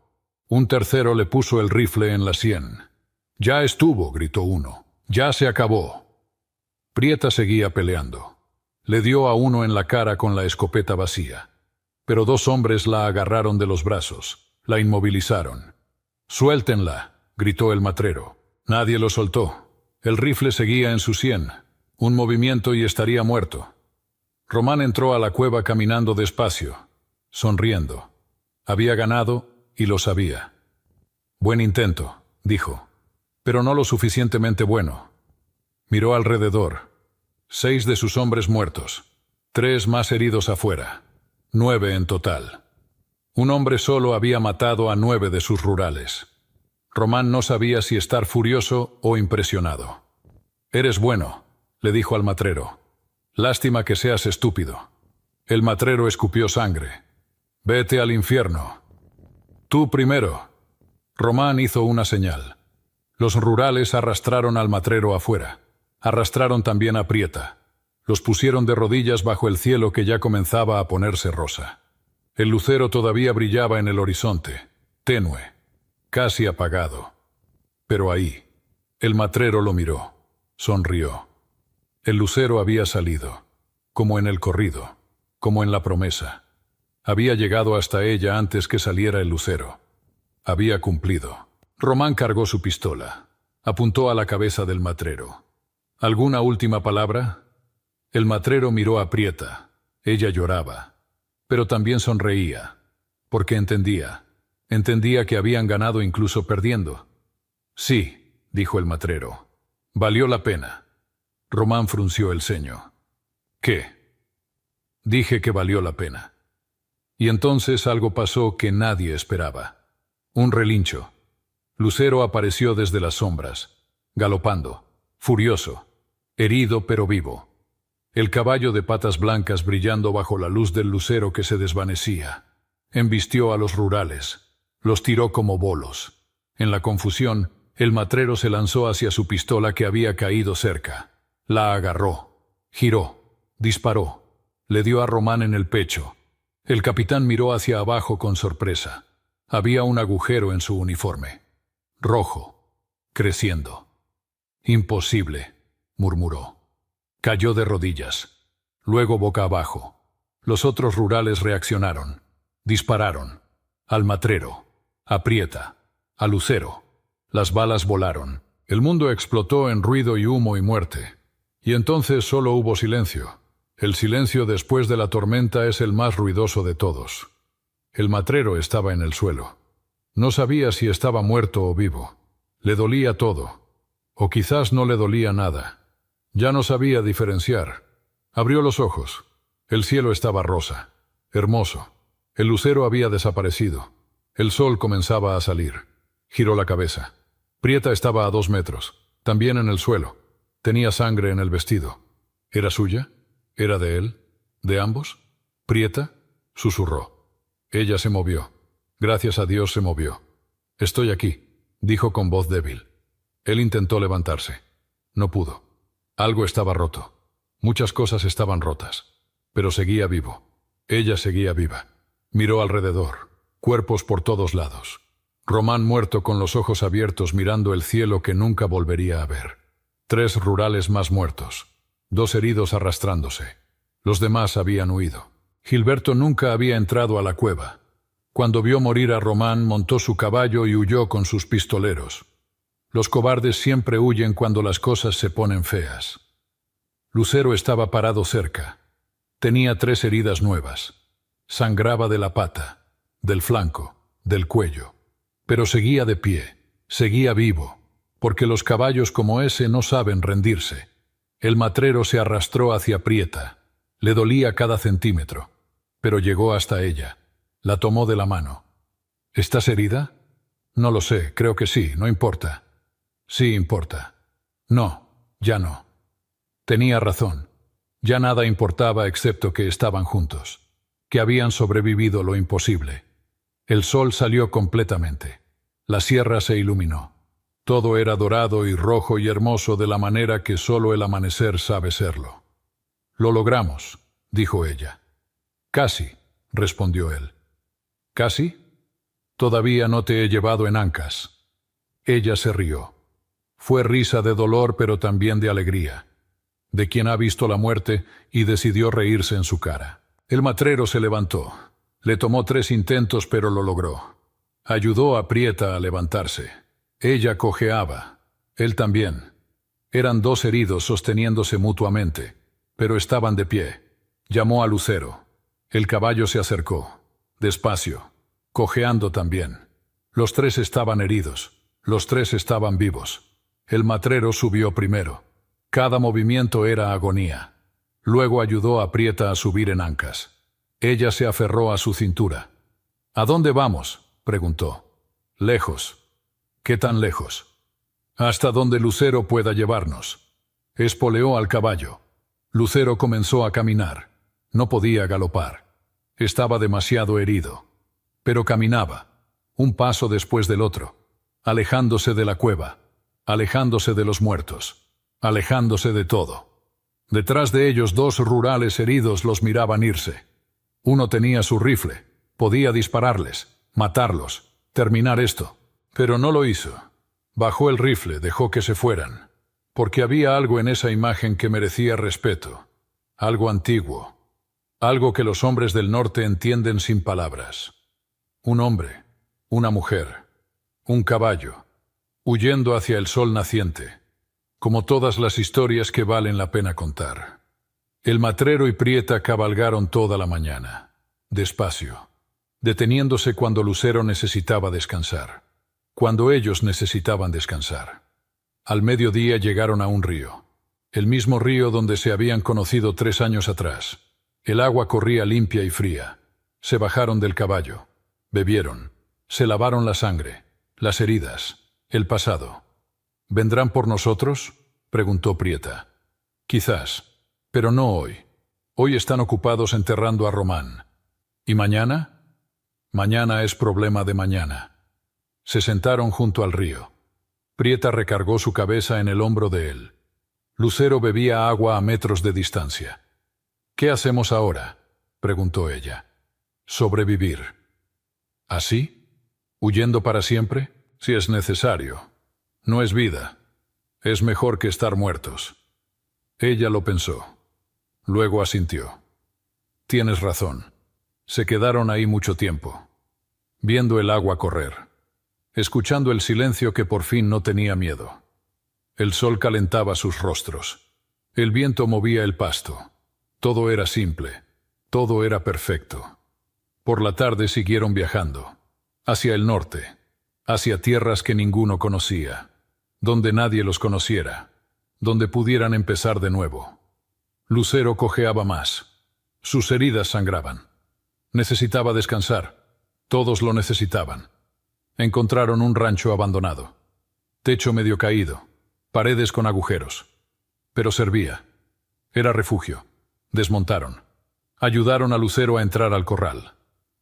Un tercero le puso el rifle en la sien. «Ya estuvo», gritó uno. «Ya se acabó». Prieta seguía peleando. Le dio a uno en la cara con la escopeta vacía. Pero 2 hombres la agarraron de los brazos. La inmovilizaron. «Suéltenla», gritó el matrero. Nadie lo soltó. El rifle seguía en su sien. Un movimiento y estaría muerto. Román entró a la cueva caminando despacio, sonriendo. Había ganado y lo sabía. «Buen intento», dijo, «pero no lo suficientemente bueno». Miró alrededor. 6 de sus hombres muertos. 3 más heridos afuera. 9 en total. Un hombre solo había matado a 9 de sus rurales. Román no sabía si estar furioso o impresionado. «Eres bueno», le dijo al matrero. «Lástima que seas estúpido». El matrero escupió sangre. «Vete al infierno». «Tú primero». Román hizo una señal. Los rurales arrastraron al matrero afuera. Arrastraron también a Prieta. Los pusieron de rodillas bajo el cielo que ya comenzaba a ponerse rosa. El lucero todavía brillaba en el horizonte, tenue, casi apagado. Pero ahí, el matrero lo miró, sonrió. El lucero había salido, como en el corrido, como en la promesa. Había llegado hasta ella antes que saliera el lucero. Había cumplido. Román cargó su pistola. Apuntó a la cabeza del matrero. ¿Alguna última palabra? El matrero miró a Prieta. Ella lloraba. pero también sonreía, porque entendía que habían ganado incluso perdiendo. Sí, dijo el matrero, valió la pena. Román frunció el ceño. ¿Qué? Dije que valió la pena. Y entonces algo pasó que nadie esperaba. Un relincho. Lucero apareció desde las sombras, galopando, furioso, herido pero vivo. El caballo de patas blancas brillando bajo la luz del lucero que se desvanecía. Embistió a los rurales, los tiró como bolos. En la confusión, el matrero se lanzó hacia su pistola que había caído cerca. La agarró, giró, disparó, le dio a Román en el pecho. El capitán miró hacia abajo con sorpresa. Había un agujero en su uniforme. Rojo, creciendo. Imposible, murmuró. Cayó de rodillas, luego boca abajo. Los otros rurales reaccionaron. Dispararon. Al matrero, a Prieta, a Lucero. Las balas volaron. El mundo explotó en ruido y humo y muerte. Y entonces solo hubo silencio. El silencio después de la tormenta es el más ruidoso de todos. El matrero estaba en el suelo. No sabía si estaba muerto o vivo. Le dolía todo. O quizás no le dolía nada. Ya no sabía diferenciar. Abrió los ojos. El cielo estaba rosa, hermoso. El lucero había desaparecido. El sol comenzaba a salir. Giró la cabeza. Prieta estaba a 2 metros, también en el suelo. Tenía sangre en el vestido. ¿Era suya? ¿Era de él? ¿De ambos? ¿Prieta? Susurró. Ella se movió. Gracias a Dios se movió. Estoy aquí, dijo con voz débil. Él intentó levantarse. No pudo. Algo estaba roto. Muchas cosas estaban rotas. Pero seguía vivo. Ella seguía viva. Miró alrededor. Cuerpos por todos lados. Román muerto con los ojos abiertos mirando el cielo que nunca volvería a ver. 3 rurales más muertos. 2 heridos arrastrándose. Los demás habían huido. Gilberto nunca había entrado a la cueva. Cuando vio morir a Román, montó su caballo y huyó con sus pistoleros. Los cobardes siempre huyen cuando las cosas se ponen feas. Lucero estaba parado cerca. Tenía 3 heridas nuevas. Sangraba de la pata, del flanco, del cuello. Pero seguía de pie, seguía vivo, porque los caballos como ese no saben rendirse. El matrero se arrastró hacia Prieta. Le dolía cada centímetro, pero llegó hasta ella. La tomó de la mano. ¿Estás herida? No lo sé, creo que sí, no importa. Sí importa. No, ya no. Tenía razón. Ya nada importaba excepto que estaban juntos, que habían sobrevivido lo imposible. El sol salió completamente. La sierra se iluminó. Todo era dorado y rojo y hermoso de la manera que solo el amanecer sabe serlo. Lo logramos, dijo ella. Casi, respondió él. ¿Casi? Todavía no te he llevado en ancas. Ella se rió. Fue risa de dolor pero también de alegría, de quien ha visto la muerte y decidió reírse en su cara. El matrero se levantó. Le tomó 3 intentos pero lo logró. Ayudó a Prieta a levantarse. Ella cojeaba. Él también. Eran 2 heridos sosteniéndose mutuamente, pero estaban de pie. Llamó a Lucero. El caballo se acercó. Despacio. Cojeando también. Los 3 estaban heridos. Los 3 estaban vivos. El matrero subió primero. Cada movimiento era agonía. Luego ayudó a Prieta a subir en ancas. Ella se aferró a su cintura. ¿A dónde vamos?, preguntó. Lejos. ¿Qué tan lejos? Hasta donde Lucero pueda llevarnos. Espoleó al caballo. Lucero comenzó a caminar. No podía galopar. Estaba demasiado herido. Pero caminaba, un paso después del otro, alejándose de la cueva, alejándose de los muertos, alejándose de todo. Detrás de ellos 2 rurales heridos los miraban irse. Uno tenía su rifle, podía dispararles, matarlos, terminar esto. Pero no lo hizo. Bajó el rifle, dejó que se fueran, porque había algo en esa imagen que merecía respeto, algo antiguo, algo que los hombres del norte entienden sin palabras. Un hombre, una mujer, un caballo, huyendo hacia el sol naciente, como todas las historias que valen la pena contar. El matrero y Prieta cabalgaron toda la mañana. despacio, deteniéndose cuando Lucero necesitaba descansar, cuando ellos necesitaban descansar. Al mediodía llegaron a un río, el mismo río donde se habían conocido 3 años atrás. El agua corría limpia y fría. Se bajaron del caballo, bebieron, se lavaron la sangre, las heridas, el pasado. ¿Vendrán por nosotros?, preguntó Prieta. Quizás, pero no hoy. Hoy están ocupados enterrando a Román. ¿Y mañana? Mañana es problema de mañana. Se sentaron junto al río. Prieta recargó su cabeza en el hombro de él. Lucero bebía agua a metros de distancia. ¿Qué hacemos ahora?, preguntó ella. Sobrevivir. ¿Así? ¿Huyendo para siempre? Si es necesario. No es vida. Es mejor que estar muertos. Ella lo pensó. Luego asintió. Tienes razón. Se quedaron ahí mucho tiempo, viendo el agua correr, escuchando el silencio que por fin no tenía miedo. El sol calentaba sus rostros. El viento movía el pasto. Todo era simple. Todo era perfecto. Por la tarde siguieron viajando. Hacia el norte. Hacia tierras que ninguno conocía. Donde nadie los conociera. Donde pudieran empezar de nuevo. Lucero cojeaba más. Sus heridas sangraban. Necesitaba descansar. Todos lo necesitaban. Encontraron un rancho abandonado. Techo medio caído. Paredes con agujeros. Pero servía. Era refugio. Desmontaron. Ayudaron a Lucero a entrar al corral.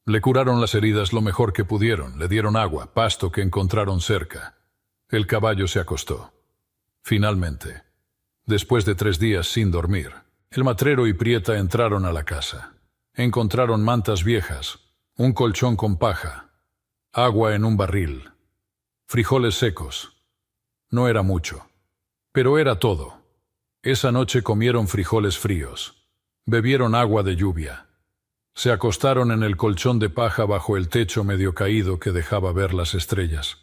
Le curaron las heridas lo mejor que pudieron. Le dieron agua, pasto que encontraron cerca. El caballo se acostó. Finalmente, después de 3 días sin dormir, el matrero y Prieta entraron a la casa. Encontraron mantas viejas, un colchón con paja, agua en un barril, frijoles secos. No era mucho, pero era todo. Esa noche comieron frijoles fríos. Bebieron agua de lluvia. Se acostaron en el colchón de paja bajo el techo medio caído que dejaba ver las estrellas.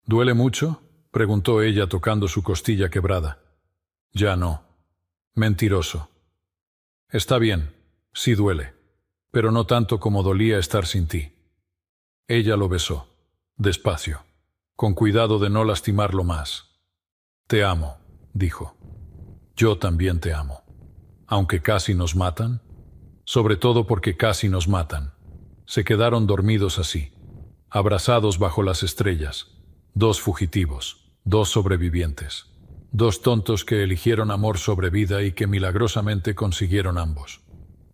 ¿Duele mucho?, preguntó ella tocando su costilla quebrada. Ya no. Mentiroso. Está bien, sí duele, pero no tanto como dolía estar sin ti. Ella lo besó, despacio, con cuidado de no lastimarlo más. Te amo, dijo. Yo también te amo. Aunque casi nos matan, sobre todo porque casi nos matan. Se quedaron dormidos así, abrazados bajo las estrellas, 2 fugitivos, 2 sobrevivientes, 2 tontos que eligieron amor sobre vida y que milagrosamente consiguieron ambos.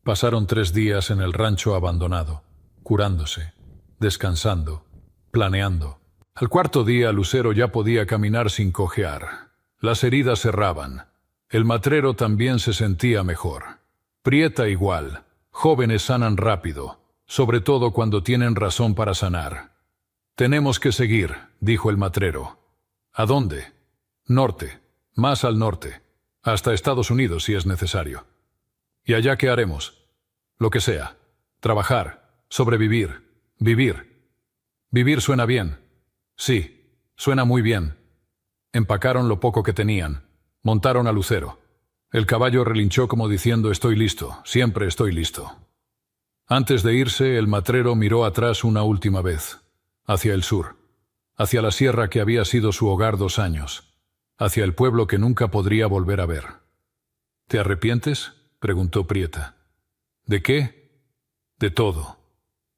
Pasaron 3 días en el rancho abandonado, curándose, descansando, planeando. Al 4.º día Lucero ya podía caminar sin cojear. Las heridas cerraban. El matrero también se sentía mejor. Prieta igual. Jóvenes sanan rápido, sobre todo cuando tienen razón para sanar. Tenemos que seguir, dijo el matrero. ¿A dónde? Norte, más al norte, hasta Estados Unidos si es necesario. ¿Y allá qué haremos? Lo que sea. Trabajar, sobrevivir, vivir. Vivir suena bien. Sí, suena muy bien. Empacaron lo poco que tenían. Montaron a Lucero. El caballo relinchó como diciendo estoy listo, siempre estoy listo. Antes de irse, el matrero miró atrás una última vez, hacia el sur, hacia la sierra que había sido su hogar 2 años, hacia el pueblo que nunca podría volver a ver. ¿Te arrepientes?, preguntó Prieta. ¿De qué? De todo.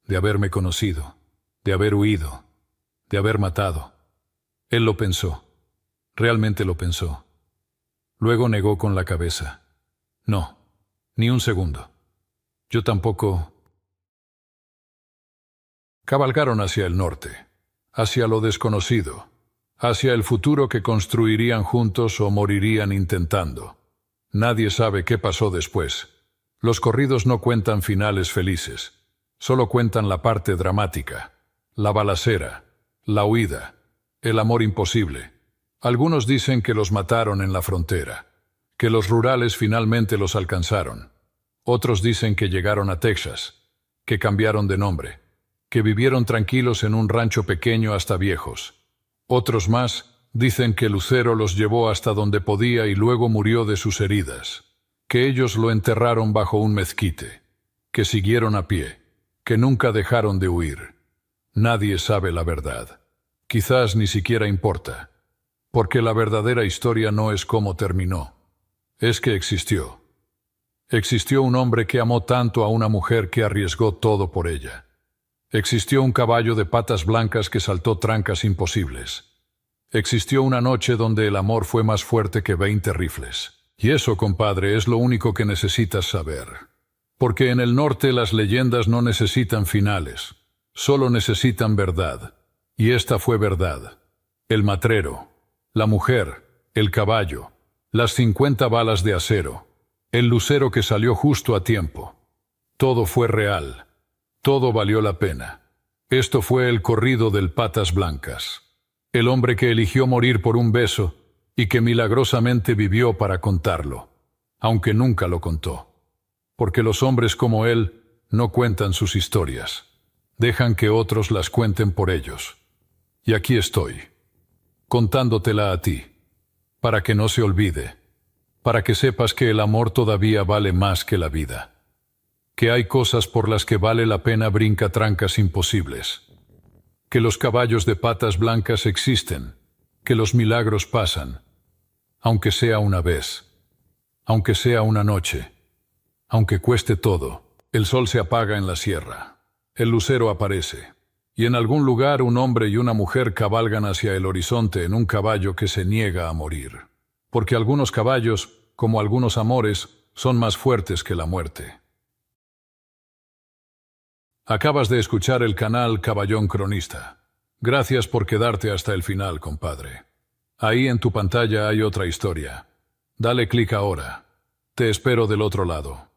De haberme conocido, de haber huido, de haber matado. Él lo pensó. Realmente lo pensó. Luego negó con la cabeza. No, ni un segundo. Yo tampoco. Cabalgaron hacia el norte, hacia lo desconocido, hacia el futuro que construirían juntos o morirían intentando. Nadie sabe qué pasó después. Los corridos no cuentan finales felices, solo cuentan la parte dramática, la balacera, la huida, el amor imposible. Algunos dicen que los mataron en la frontera, que los rurales finalmente los alcanzaron. Otros dicen que llegaron a Texas, que cambiaron de nombre, que vivieron tranquilos en un rancho pequeño hasta viejos. Otros más dicen que Lucero los llevó hasta donde podía y luego murió de sus heridas, que ellos lo enterraron bajo un mezquite, que siguieron a pie, que nunca dejaron de huir. Nadie sabe la verdad. Quizás ni siquiera importa, porque la verdadera historia no es cómo terminó, es que existió. Existió un hombre que amó tanto a una mujer que arriesgó todo por ella. Existió un caballo de patas blancas que saltó trancas imposibles. Existió una noche donde el amor fue más fuerte que 20 rifles. Y eso, compadre, es lo único que necesitas saber. Porque en el norte las leyendas no necesitan finales, solo necesitan verdad. Y esta fue verdad. El matrero, la mujer, el caballo, las 50 balas de acero, el lucero que salió justo a tiempo. Todo fue real. Todo valió la pena. Esto fue el corrido del Patas Blancas. El hombre que eligió morir por un beso y que milagrosamente vivió para contarlo, aunque nunca lo contó. Porque los hombres como él no cuentan sus historias. Dejan que otros las cuenten por ellos. Y aquí estoy, contándotela a ti, para que no se olvide, para que sepas que el amor todavía vale más que la vida. Que hay cosas por las que vale la pena brincar trancas imposibles. Que los caballos de patas blancas existen, que los milagros pasan, aunque sea una vez, aunque sea una noche, aunque cueste todo. El sol se apaga en la sierra, el lucero aparece, y en algún lugar un hombre y una mujer cabalgan hacia el horizonte en un caballo que se niega a morir. Porque algunos caballos, como algunos amores, son más fuertes que la muerte. Acabas de escuchar el canal Caballón Cronista. Gracias por quedarte hasta el final, compadre. Ahí en tu pantalla hay otra historia. Dale clic ahora. Te espero del otro lado.